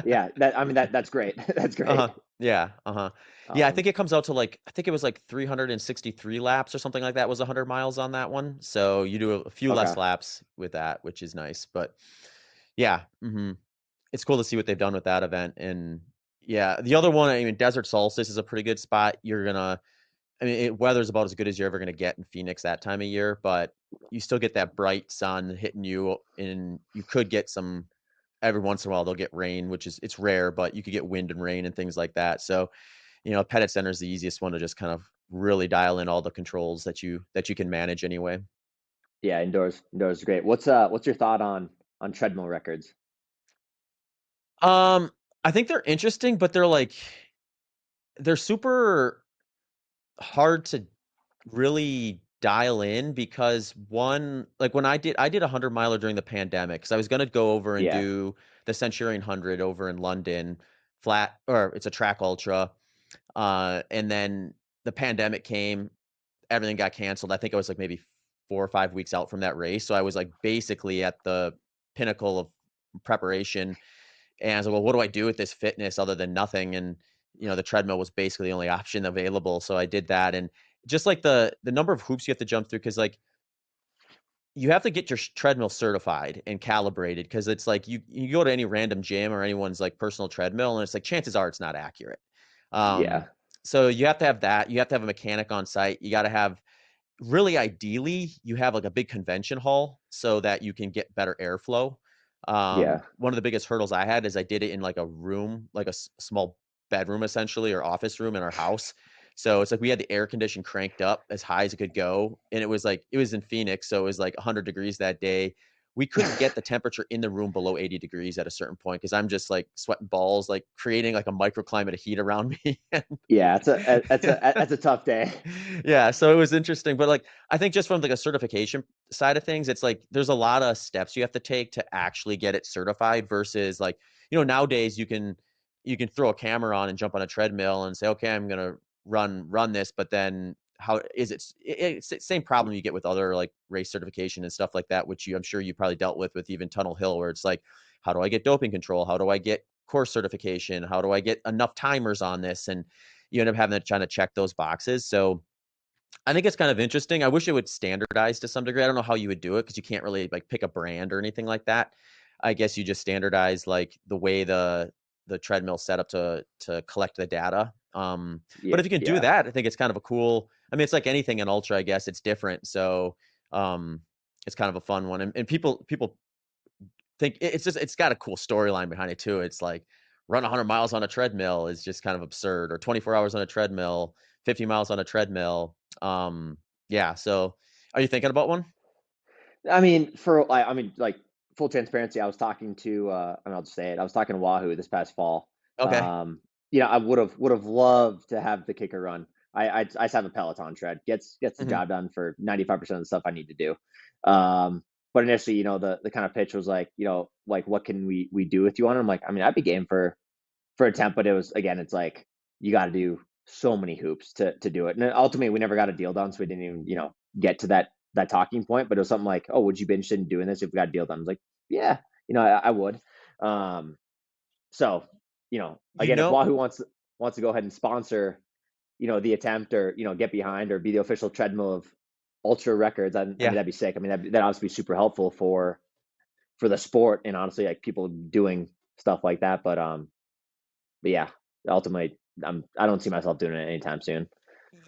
Yeah, that I mean that's great. That's great. Uh-huh. Yeah. Uh-huh. Yeah, I Um, think it comes out to like I think it was like 363 laps or something like that was 100 miles on that one. So you do a few less okay. laps with that, which is nice. But yeah, it's cool to see what they've done with that event. And yeah, the other one, I mean, Desert Solstice is a pretty good spot. I mean, weather's about as good as you're ever going to get in Phoenix that time of year, but you still get that bright sun hitting you, and you could get some every once in a while they'll get rain, which is it's rare, but you could get wind and rain and things like that. So, Pettit Center is the easiest one to just kind of really dial in all the controls that you can manage anyway. Yeah, indoors is great. What's your thought on treadmill records? Um, I think they're interesting, but they're super hard to really dial in because one, like when I did a 100 miler during the pandemic because I was gonna go over and Yeah, do the Centurion 100 over in London, flat or it's a track ultra, and then the pandemic came, everything got canceled. I think I was like maybe 4 or 5 weeks out from that race, so I was like basically at the pinnacle of preparation, and I was like, well, what do I do with this fitness other than nothing? And the treadmill was basically the only option available. So I did that. And just like the number of hoops you have to jump through, because like you have to get your treadmill certified and calibrated, because it's like you go to any random gym or anyone's like personal treadmill, and it's like chances are it's not accurate. Um, yeah, so you have to have that. You have to have a mechanic on site. You got to have really ideally you have like a big convention hall so that you can get better airflow. yeah, One of the biggest hurdles I had is I did it in like a room, like a small bedroom essentially, or office room in our house. So it's like we had the air condition cranked up as high as it could go, and it was in Phoenix, so it was like 100 degrees that day. We couldn't get the temperature in the room below 80 degrees at a certain point because I'm just like sweating balls, like creating like a microclimate of heat around me. yeah. That's a tough day. Yeah, so it was interesting, but like I think just from like a certification side of things, it's like there's a lot of steps you have to take to actually get it certified versus like, nowadays you can throw a camera on and jump on a treadmill and say, okay, I'm gonna run this, but then how is it's the same problem you get with other like race certification and stuff like that, which I'm sure you probably dealt with even Tunnel Hill, where it's like, how do I get doping control? How do I get course certification? How do I get enough timers on this? And you end up having to try to check those boxes. So I think it's kind of interesting. I wish it would standardize to some degree. I don't know how you would do it because you can't really like pick a brand or anything like that. I guess you just standardize like the way the treadmill set up to collect the data. But Yeah, if you can do yeah, that, I think it's kind of a cool. I mean, it's like anything in ultra. I guess it's different. So um, it's kind of a fun one. And people think it's got a cool storyline behind it too. It's like run 100 miles on a treadmill is just kind of absurd, or 24 hours on a treadmill, 50 miles on a treadmill. Yeah. So, are you thinking about one? I mean, like full transparency, I was talking to, and I'll just say it. I was talking to Wahoo this past fall. Okay. I would have loved to have the kicker run. I just have a Peloton tread. Gets the Hmm. job done for 95% of the stuff I need to do. Um, but initially, the kind of pitch was like, like what can we do with you on it? I'm like, I mean, I'd be game for a temp, but it was again, it's like you got to do so many hoops to do it. And ultimately, we never got a deal done, so we didn't even get to that talking point. But it was something like, oh, would you be interested in doing this if we got a deal done? I was like, yeah, I would. Um, so You again, if know, Wahoo wants to go ahead and sponsor the attempt, or get behind or be the official treadmill of ultra records, I mean yeah. that'd be sick. I mean that obviously be super helpful for the sport and honestly like people doing stuff like that. But yeah, ultimately, I don't see myself doing it anytime soon.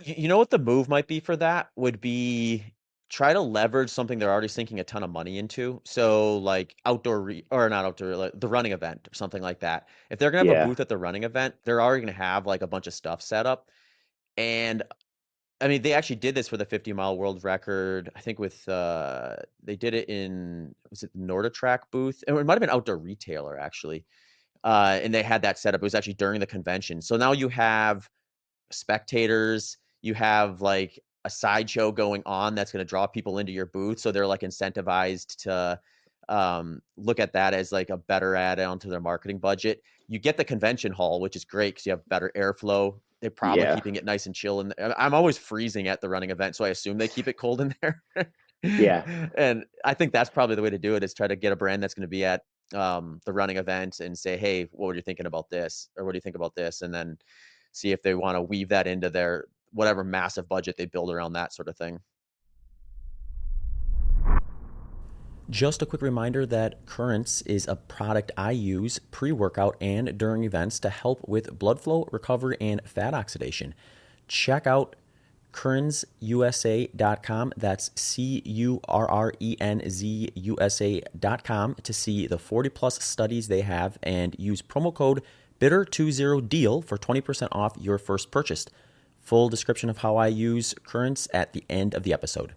You know what the move might be for that would be try to leverage something they're already sinking a ton of money into. So like or not outdoor, like the running event or something like that. If they're gonna have a Yeah, booth at the running event, they're already gonna have like a bunch of stuff set up. And I mean, they actually did this for the 50-mile world record. I think with they did it in, was it the NordiTrack booth? It might have been Outdoor Retailer actually. And they had that set up. It was actually during the convention. So now you have spectators, you have like a sideshow going on that's going to draw people into your booth. So they're like incentivized to look at that as like a better add-on to their marketing budget. You get the convention hall, which is great because you have better airflow. They're probably Yeah. keeping it nice and chill. And I'm always freezing at the running event, so I assume they keep it cold in there. Yeah. And I think that's probably the way to do it, is try to get a brand that's going to be at the running event and say, hey, what were you thinking about this? Or what do you think about this? And then see if they want to weave that into their whatever massive budget they build around that sort of thing. Just a quick reminder that Currents is a product I use pre-workout and during events to help with blood flow, recovery, and fat oxidation. Check out currenzusa.com. That's currenzusa.com to see the 40 plus studies they have and use promo code BITTER20DEAL for 20% off your first purchase. Full description of how I use Currents at the end of the episode.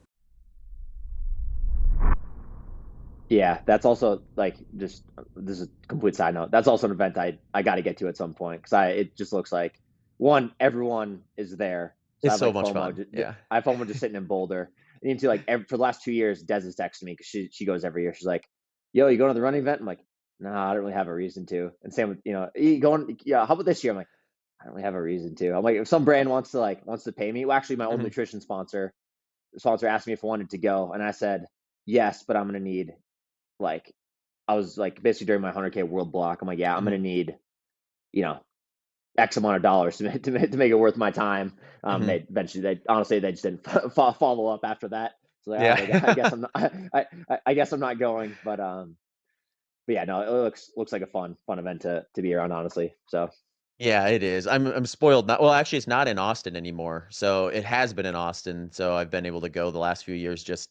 Yeah, that's also like, just this is a complete side note. That's also an event I got to get to at some point, because it just looks like, one, everyone is there, so I It's have so like much FOMO. fun. Yeah. I have FOMO just sitting in Boulder. And into like for the last 2 years, Des has texted me because she goes every year. She's like, "Yo, you going to the running event?" I'm like, "No, I don't really have a reason to." And same with, you going? Yeah, how about this year? I'm like, I don't really have a reason to. I'm like, if some brand wants to pay me. Well, actually, my old Mm-hmm. nutrition sponsor asked me if I wanted to go, and I said yes, but I'm gonna need, like, I was like, basically during my 100K world block, I'm like, yeah, I'm Mm-hmm. gonna need, you know, X amount of dollars to make it worth my time. Mm-hmm. They honestly, they just didn't follow up after that. So like, all right, I Yeah. guess I'm not, I guess I'm not going. But yeah, no, it looks like a fun event to be around, honestly. So Yeah, it is. I'm spoiled. Not, well, actually, it's not in Austin anymore. So it has been in Austin. So I've been able to go the last few years. Just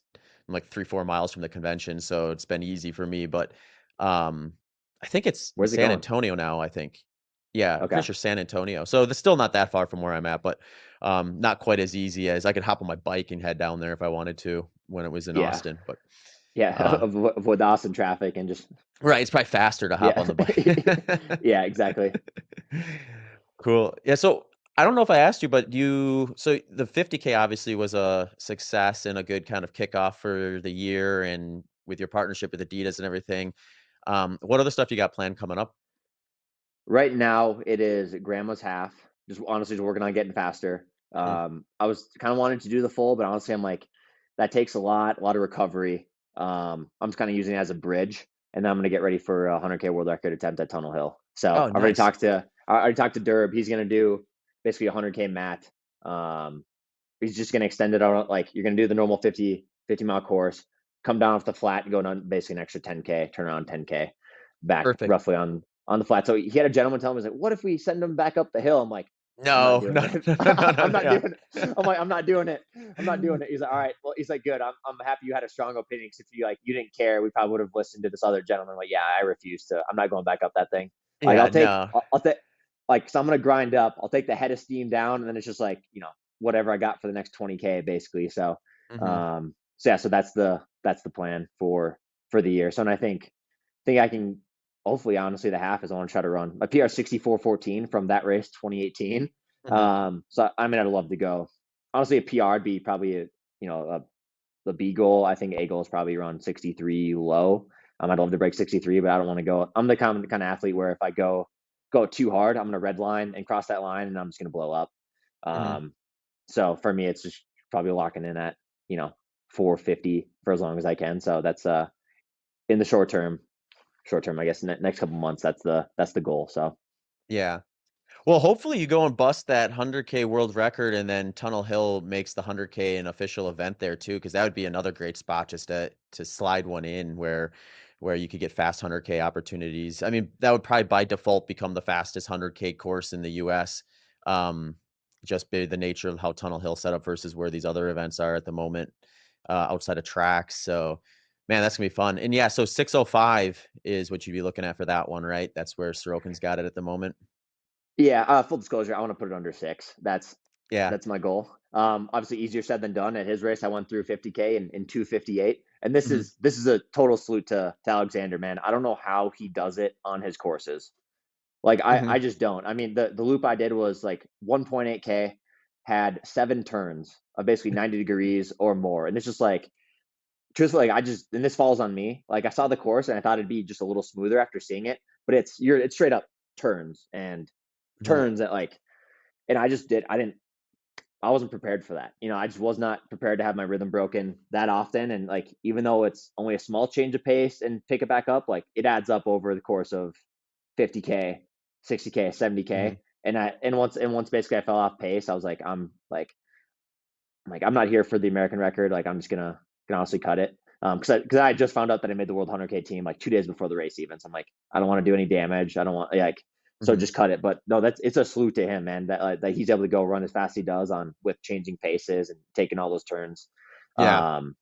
I'm like 3-4 miles from the convention, so it's been easy for me. But um, I think it's in where's it San going? Antonio now. I think. Yeah, I'm pretty Okay, sure San Antonio. So it's still not that far from where I'm at, but not quite as easy as I could hop on my bike and head down there if I wanted to when it was in yeah, Austin. But yeah, uh, avoid the Austin traffic and just, right, it's probably faster to hop yeah, on the bike. yeah, exactly. Cool. Yeah, so I don't know if I asked you, but so the 50K obviously was a success and a good kind of kickoff for the year and with your partnership with Adidas and everything. What other stuff you got planned coming up? Right now, it is grandma's half. Just honestly, just working on getting faster. Hmm. I was kind of wanting to do the full, but honestly, I'm like, that takes a lot of recovery. I'm just kind of using it as a bridge, and then I'm gonna get ready for a 100K world record attempt at Tunnel Hill. So Oh, nice. I already talked to Derb. He's gonna do basically a 100K mat. Um, he's just gonna extend it out. Like, you're gonna do the normal 50 mile course, come down off the flat, and go down basically an extra 10K, turn around 10K, back Perfect. roughly on the flat. So he had a gentleman tell him, he's like, "What if we send him back up the hill?" I'm like, "I'm not No, doing no, it. no, no, no, no, I'm no, not yeah. doing it." I'm like, "I'm not doing it. I'm not doing it." He's like, "All right." Well, he's like, "Good. I'm happy you had a strong opinion. Because if you didn't care, we probably would have listened to this other gentleman." I'm like, "Yeah, I refuse to. I'm not going back up that thing. Like, Yeah, no. I'll take, like, so I'm gonna grind up. I'll take the head of steam down, and then it's just like, whatever I got for the next 20K, basically." So, Hmm. so yeah, so that's the plan for the year. So, and I think I can, hopefully, honestly, the half is I want to try to run my PR 64:14 from that race 2018. Hmm. So I mean, I'd love to go. Honestly, a PR would be probably the B goal. I think A goal is probably around 63 low. I'd love to break 63, but I don't want to go. I'm the kind of athlete where if I go too hard, I'm gonna red line and cross that line, and I'm just gonna blow up. Hmm. Um, so for me, it's just probably locking in at, you know 450 for as long as I can. So that's in the short term, I guess, next couple months, that's the goal. So Yeah. Well, hopefully you go and bust that 100K world record, and then Tunnel Hill makes the 100K an official event there too, because that would be another great spot just to slide one in where you could get fast 100K opportunities. I mean, that would probably by default become the fastest 100K course in the US. Um, just by the nature of how Tunnel Hill set up versus where these other events are at the moment, outside of tracks. So, man, that's gonna be fun. And yeah, so 605 is what you'd be looking at for that one, right? That's where Sorokin's got it at the moment. yeah, full disclosure, I want to put it under 6. That's Yeah. That's my goal. Obviously easier said than done. At his race, I went through 50K in 2:58, and Hmm. this is a total salute to Alexander, man. I don't know how he does it on his courses. Like Hmm. I just don't. I mean, the loop I did was like 1.8K, had 7 turns of basically 90 degrees or more, and it's just like truthfully, like, I just and this falls on me. Like I saw the course and I thought it'd be just a little smoother after seeing it, but it's straight up turns and Hmm. turns that like, and I just did. I wasn't prepared for that. I just was not prepared to have my rhythm broken that often. And like, even though it's only a small change of pace and pick it back up, like it adds up over the course of 50K, 60K, Hmm. 70K. And once basically I fell off pace, I was like, I'm not here for the American record. Like I'm just gonna honestly cut it. Because I just found out that I made the World 100K team like 2 days before the race even. So I'm like, I don't want to do any damage. I don't want like, so Hmm. just cut it. But no, it's a salute to him, man. That he's able to go run as fast as he does on with changing paces and taking all those turns. Yeah. Um,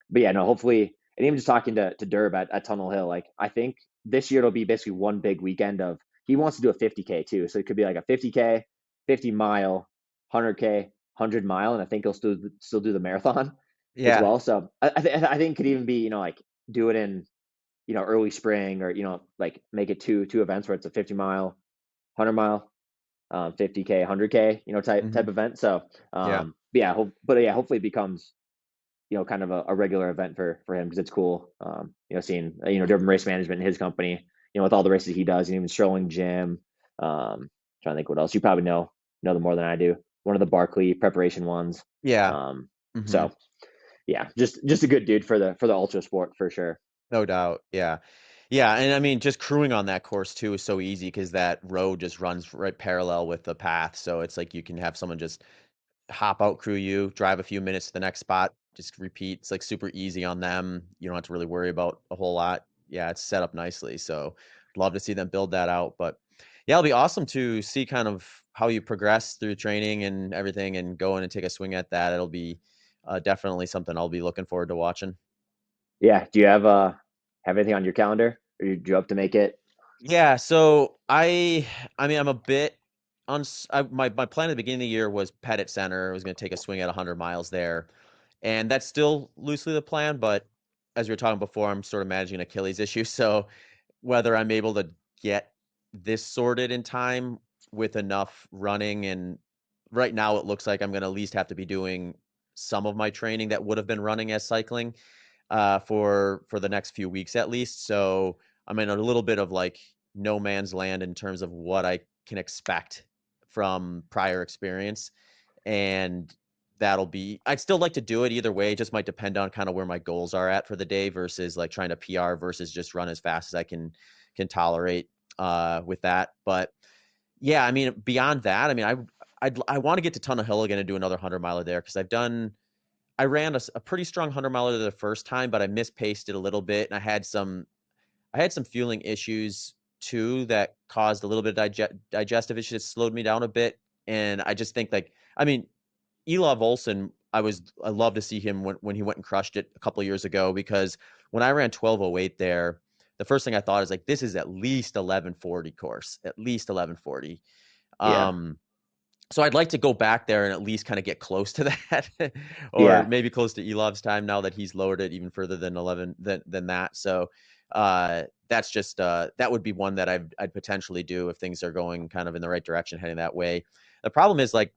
but yeah, no, hopefully, and even just talking to Derb at Tunnel Hill, like I think this year it'll be basically one big weekend of he wants to do a 50K too. So it could be like a 50K, 50 mile, 100K, 100 mile, and I think he'll still do the marathon as Yeah. well. So I think it could even be like do it in early spring, or like make it two events where it's a 50 mile, 100 mile, 50K, 100K, type Hmm. event. So Yeah. but yeah, hopefully it becomes kind of a regular event for him, because it's cool. Seeing Durban Race Management and his company, with all the races he does, and even Sterling Gym. Trying to think what else. You probably know them more than I do. One of the Barkley preparation ones. Yeah. Um, Hmm. so yeah, just a good dude for the ultra sport for sure. No doubt. Yeah. Yeah. And I mean, just crewing on that course too is so easy because that road just runs right parallel with the path. So it's like you can have someone just hop out, crew you, drive a few minutes to the next spot, just repeat. It's like super easy on them. You don't have to really worry about a whole lot. Yeah, it's set up nicely. So love to see them build that out. But yeah, it'll be awesome to see kind of how you progress through training and everything and go in and take a swing at that. It'll be definitely something I'll be looking forward to watching. Yeah. Do you have anything on your calendar, or do you hope to make it? Yeah, so I mean I'm a bit my plan at the beginning of the year was Pettit Center. I was going to take a swing at 100 miles there. And that's still loosely the plan, but as we were talking before, I'm sort of managing an Achilles issue. So whether I'm able to get this sorted in time with enough running, and right now it looks like I'm going to at least have to be doing some of my training that would have been running as cycling for the next few weeks at least. So I'm in a little bit of like no man's land in terms of what I can expect from prior experience. And that'll be, I'd still like to do it either way. It just might depend on kind of where my goals are at for the day versus like trying to PR versus just run as fast as I can tolerate with that. But yeah, I mean, beyond that, I mean, I want to get to Tunnel Hill again and do another 100 miler there because I ran a pretty strong 100 miler the first time, but I mispaced it a little bit, and I had some fueling issues too that caused a little bit of digestive issues that slowed me down a bit. And I just think like, I mean, Elov Olson, I love to see him when he went and crushed it a couple of years ago, because when I ran 12:08 there, the first thing I thought is like, this is at least 11:40 course, at least 11:40. Yeah. Um, so I'd like to go back there and at least kind of get close to that, or Yeah. maybe close to Elov's time now that he's lowered it even further than 11 than that. So that's just that would be one that I'd potentially do if things are going kind of in the right direction, heading that way. The problem is like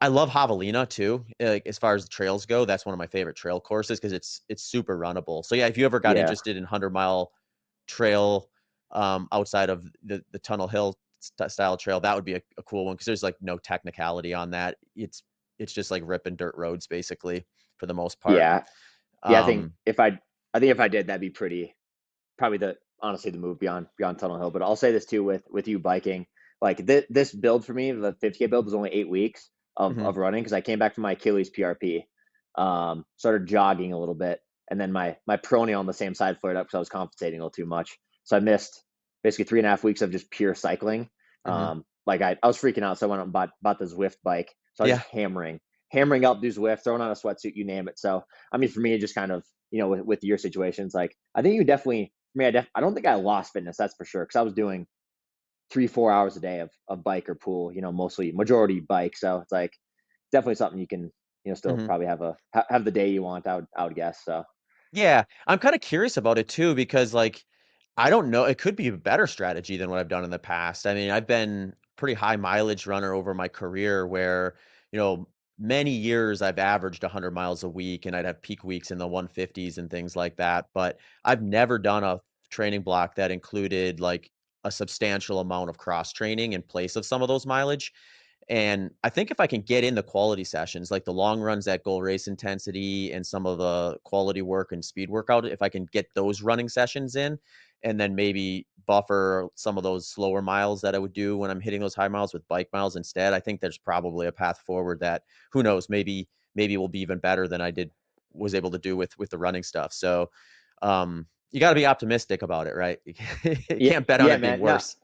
I love Javelina too. Like as far as the trails go, that's one of my favorite trail courses because it's super runnable. So yeah, if you ever got Yeah. interested in 100-mile trail outside of the Tunnel Hill style trail, that would be a cool one because there's like no technicality on that. It's just like ripping dirt roads basically for the most part. Yeah. Yeah. Um, I think if I did, that'd be probably the honestly the move beyond Tunnel Hill. But I'll say this too with you biking, like this build for me, the 50K build was only 8 weeks mhm, of running, because I came back from my Achilles PRP, started jogging a little bit, and then my proneal on the same side flared up because I was compensating a little too much. So I missed basically 3.5 weeks of just pure cycling. mhm. Like I was freaking out, so I went out and bought the Zwift bike. So I was Yeah, just hammering up, do Zwift, throwing on a sweatsuit, you name it. So I mean, for me, it just kind of with your situations, like I think you definitely for me, I don't think I lost fitness, that's for sure, because I was doing 3 4 hours a day of bike or pool, mostly majority bike. So it's like definitely something you can, still Mhm. probably have the day you want. I would guess so. Yeah, I'm kind of curious about it too because like I don't know, it could be a better strategy than what I've done in the past. I mean, I've been pretty high mileage runner over my career where, you know, many years I've averaged 100 miles a week and I'd have peak weeks in the 150s and things like that, but I've never done a training block that included like a substantial amount of cross training in place of some of those mileage. And I think if I can get in the quality sessions, like the long runs at goal race intensity and some of the quality work and speed workout, if I can get those running sessions in and then maybe buffer some of those slower miles that I would do when I'm hitting those high miles with bike miles instead, I think there's probably a path forward that who knows, maybe will be even better than I was able to do with the running stuff. So you got to be optimistic about it, right? You Yeah, can't bet on yeah, it being man. No, worse.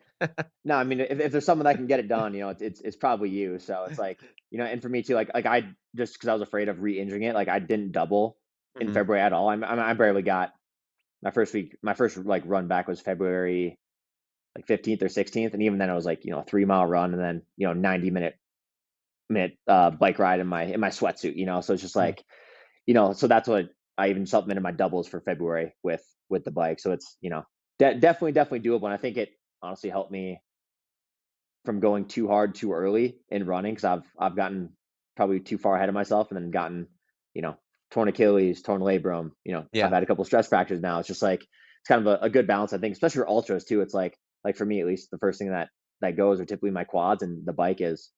no. I mean, if there's someone that can get it done, it's probably you. So it's like, and for me too, like I just because I was afraid of re-injuring it, like I didn't double in Mhm. February at all. I barely got my first week. My first like run back was February like 15th or 16th, and even then it was like a 3 mile run and then 90 minute bike ride in my sweatsuit. So it's just Mhm. like so that's what I even supplemented my doubles for February with the bike. So it's definitely doable. And I think it honestly helped me from going too hard too early in running because I've gotten probably too far ahead of myself and then gotten you know torn Achilles, torn labrum. I've Yeah, had a couple stress fractures now. It's just like it's kind of a good balance, I think, especially for ultras too. It's like for me at least, the first thing that goes are typically my quads, and the bike is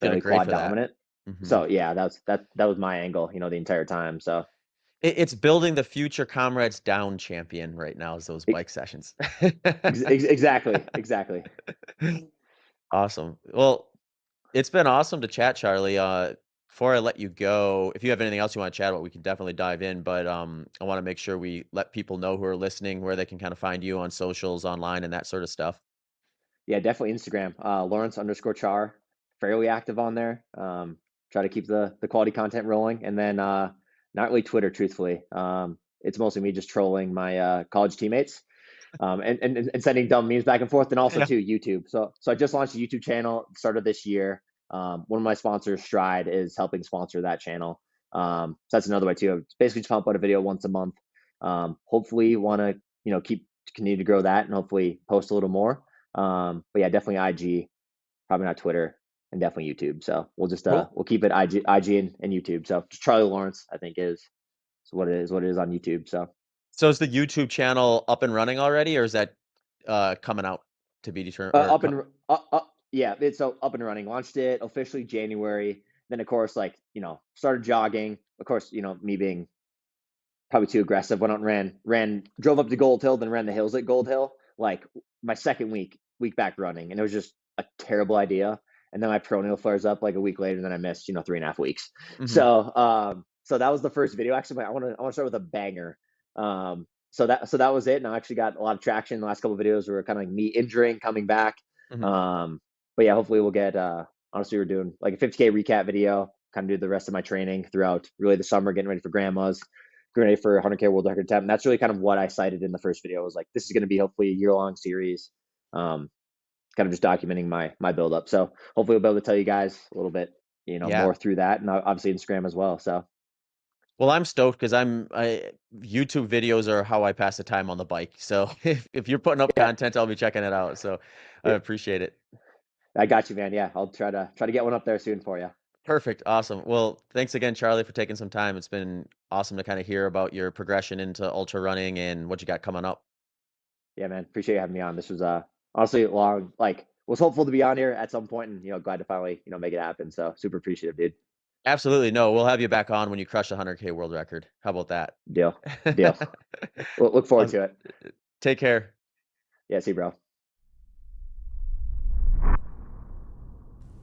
gonna fairly great quad for that. dominant. Mhm. So yeah, that was my angle, the entire time. So It's building the future comrades down champion right now is those e- bike sessions. exactly. Awesome. Well, it's been awesome to chat, Charlie. Before I let you go, if you have anything else you want to chat about, we can definitely dive in. But I want to make sure we let people know who are listening where they can kind of find you on socials, online, and that sort of stuff. Yeah, definitely Instagram. Lawrence_Char, fairly active on there. Try to keep the quality content rolling, and then not really Twitter, truthfully. It's mostly me just trolling my college teammates, and sending dumb memes back and forth, and also Yeah. to YouTube. So I just launched a YouTube channel started this year. One of my sponsors, Stride, is helping sponsor that channel. So that's another way too. Basically, just pump out a video once a month. Hopefully, want to keep continue to grow that, and hopefully post a little more. But yeah, definitely IG, probably not Twitter, and definitely YouTube. So Cool. we'll keep it IG and YouTube. So just Charlie Lawrence, I think is what it is on YouTube. So So is the YouTube channel up and running already, or is that coming out to be determined? up and yeah, it's so up and running. Launched it officially January. Then of course, like started jogging. Of course, me being probably too aggressive. Went out and drove up to Gold Hill, then ran the hills at Gold Hill. Like my second week back running, and it was just a terrible idea. And then my pronatal flares up like a week later, and then I missed 3.5 weeks. Mhm. So that was the first video. Actually, I want to start with a banger. So that was it, and I actually got a lot of traction. The last couple of videos were kind of like me injuring, coming back. Mhm. But yeah, hopefully we'll get. Honestly, we're doing like a 50K recap video. Kind of do the rest of my training throughout really the summer, getting ready for grandmas, grenade for 100K world record attempt. And that's really kind of what I cited in the first video. I was like, this is going to be hopefully a year-long series, kind of just documenting my build up. So hopefully we'll be able to tell you guys a little bit, Yeah. more through that, and obviously Instagram as well. So Well, I'm stoked because YouTube videos are how I pass the time on the bike. So if you're putting up yeah, content, I'll be checking it out. So I yeah, appreciate it. I got you, man. Yeah, I'll try to get one up there soon for you. Perfect. Awesome. Well, thanks again, Charlie, for taking some time. It's been awesome to kind of hear about your progression into ultra running and what you got coming up. Yeah, man. Appreciate you having me on. This was honestly long. Like was hopeful to be on here at some point, and glad to finally make it happen. So super appreciative, dude. Absolutely. No, we'll have you back on when you crush the 100K world record. How about that? Deal, deal. Look forward Awesome. to it. Take care. Yeah, see, you, bro.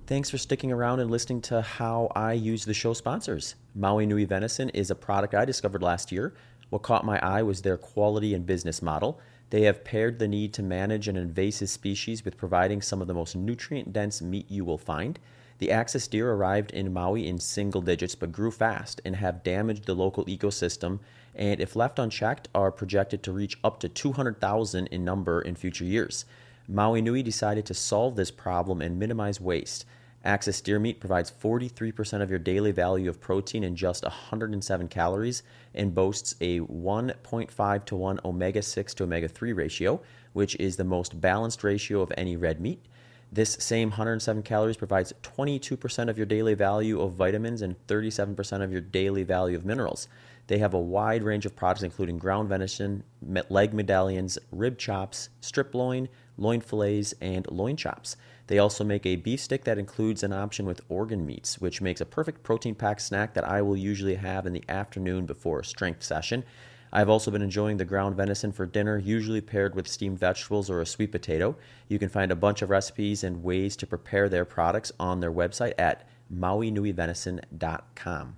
Thanks for sticking around and listening to how I use the show sponsors. Maui Nui Venison is a product I discovered last year. What caught my eye was their quality and business model. They have paired the need to manage an invasive species with providing some of the most nutrient dense meat you will find. The axis deer arrived in Maui in single digits but grew fast and have damaged the local ecosystem, and if left unchecked, are projected to reach up to 200,000 in number in future years. Maui Nui decided to solve this problem and minimize waste. Axis Steer Meat provides 43% of your daily value of protein in just 107 calories and boasts a 1.5 to 1 omega-6 to omega-3 ratio, which is the most balanced ratio of any red meat. This same 107 calories provides 22% of your daily value of vitamins and 37% of your daily value of minerals. They have a wide range of products including ground venison, leg medallions, rib chops, strip loin, loin fillets, and loin chops. They also make a beef stick that includes an option with organ meats, which makes a perfect protein-packed snack that I will usually have in the afternoon before a strength session. I've also been enjoying the ground venison for dinner, usually paired with steamed vegetables or a sweet potato. You can find a bunch of recipes and ways to prepare their products on their website at mauinuivenison.com.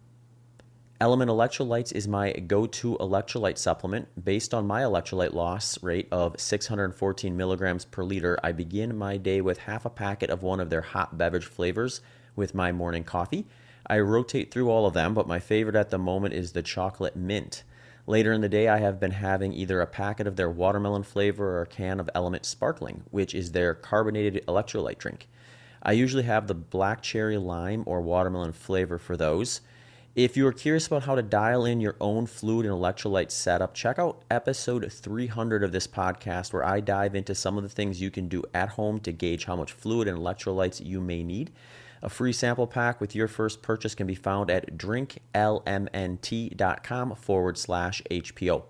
Element Electrolytes is my go-to electrolyte supplement. Based on my electrolyte loss rate of 614 milligrams per liter, I begin my day with half a packet of one of their hot beverage flavors with my morning coffee. I rotate through all of them, but my favorite at the moment is the chocolate mint. Later in the day, I have been having either a packet of their watermelon flavor or a can of Element Sparkling, which is their carbonated electrolyte drink. I usually have the black cherry lime or watermelon flavor for those. If you are curious about how to dial in your own fluid and electrolyte setup, check out episode 300 of this podcast, where I dive into some of the things you can do at home to gauge how much fluid and electrolytes you may need. A free sample pack with your first purchase can be found at drinklmnt.com/HPO.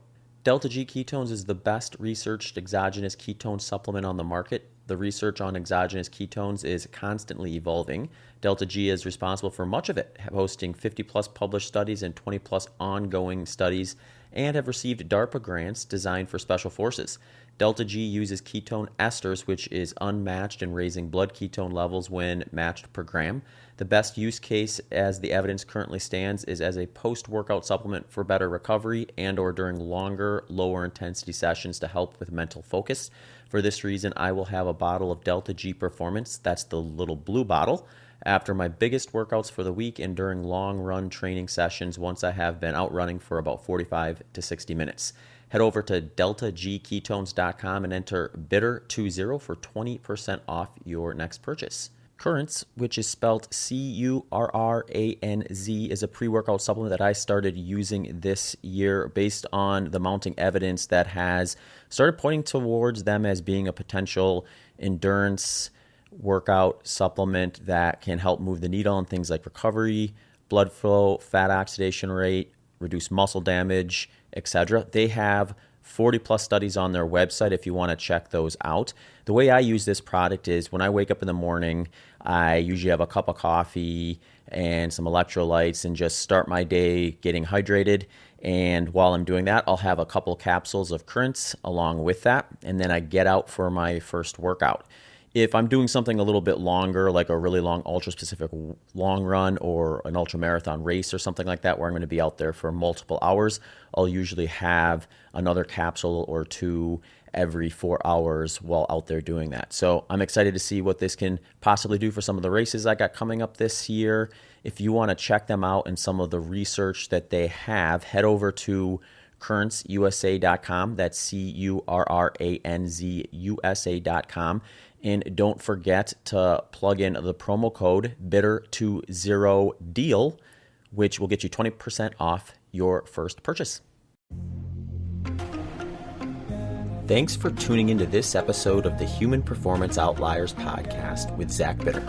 Delta G ketones is the best researched exogenous ketone supplement on the market. The research on exogenous ketones is constantly evolving. Delta G is responsible for much of it, hosting 50-plus published studies and 20-plus ongoing studies, and have received DARPA grants designed for special forces. Delta G uses ketone esters, which is unmatched in raising blood ketone levels when matched per gram. The best use case, as the evidence currently stands, is as a post-workout supplement for better recovery and or during longer, lower-intensity sessions to help with mental focus. For this reason, I will have a bottle of Delta G Performance, that's the little blue bottle, after my biggest workouts for the week and during long-run training sessions once I have been out running for about 45 to 60 minutes. Head over to deltagketones.com and enter BITTER20 for 20% off your next purchase. Currents, which is spelled CURRANZ, is a pre-workout supplement that I started using this year based on the mounting evidence that has started pointing towards them as being a potential endurance workout supplement that can help move the needle on things like recovery, blood flow, fat oxidation rate, reduce muscle damage, etc. They have 40 plus studies on their website if you want to check those out. The way I use this product is when I wake up in the morning, I usually have a cup of coffee and some electrolytes and just start my day getting hydrated. And while I'm doing that, I'll have a couple capsules of Currents along with that. And then I get out for my first workout. If I'm doing something a little bit longer, like a really long ultra-specific long run or an ultra-marathon race or something like that, where I'm going to be out there for multiple hours, I'll usually have another capsule or two every 4 hours while out there doing that. So I'm excited to see what this can possibly do for some of the races I got coming up this year. If you want to check them out and some of the research that they have, head over to currentsusa.com. That's CURRANZUSA.com. And don't forget to plug in the promo code BITTER20DEAL, which will get you 20% off your first purchase. Thanks for tuning into this episode of the Human Performance Outliers podcast with Zach Bitter.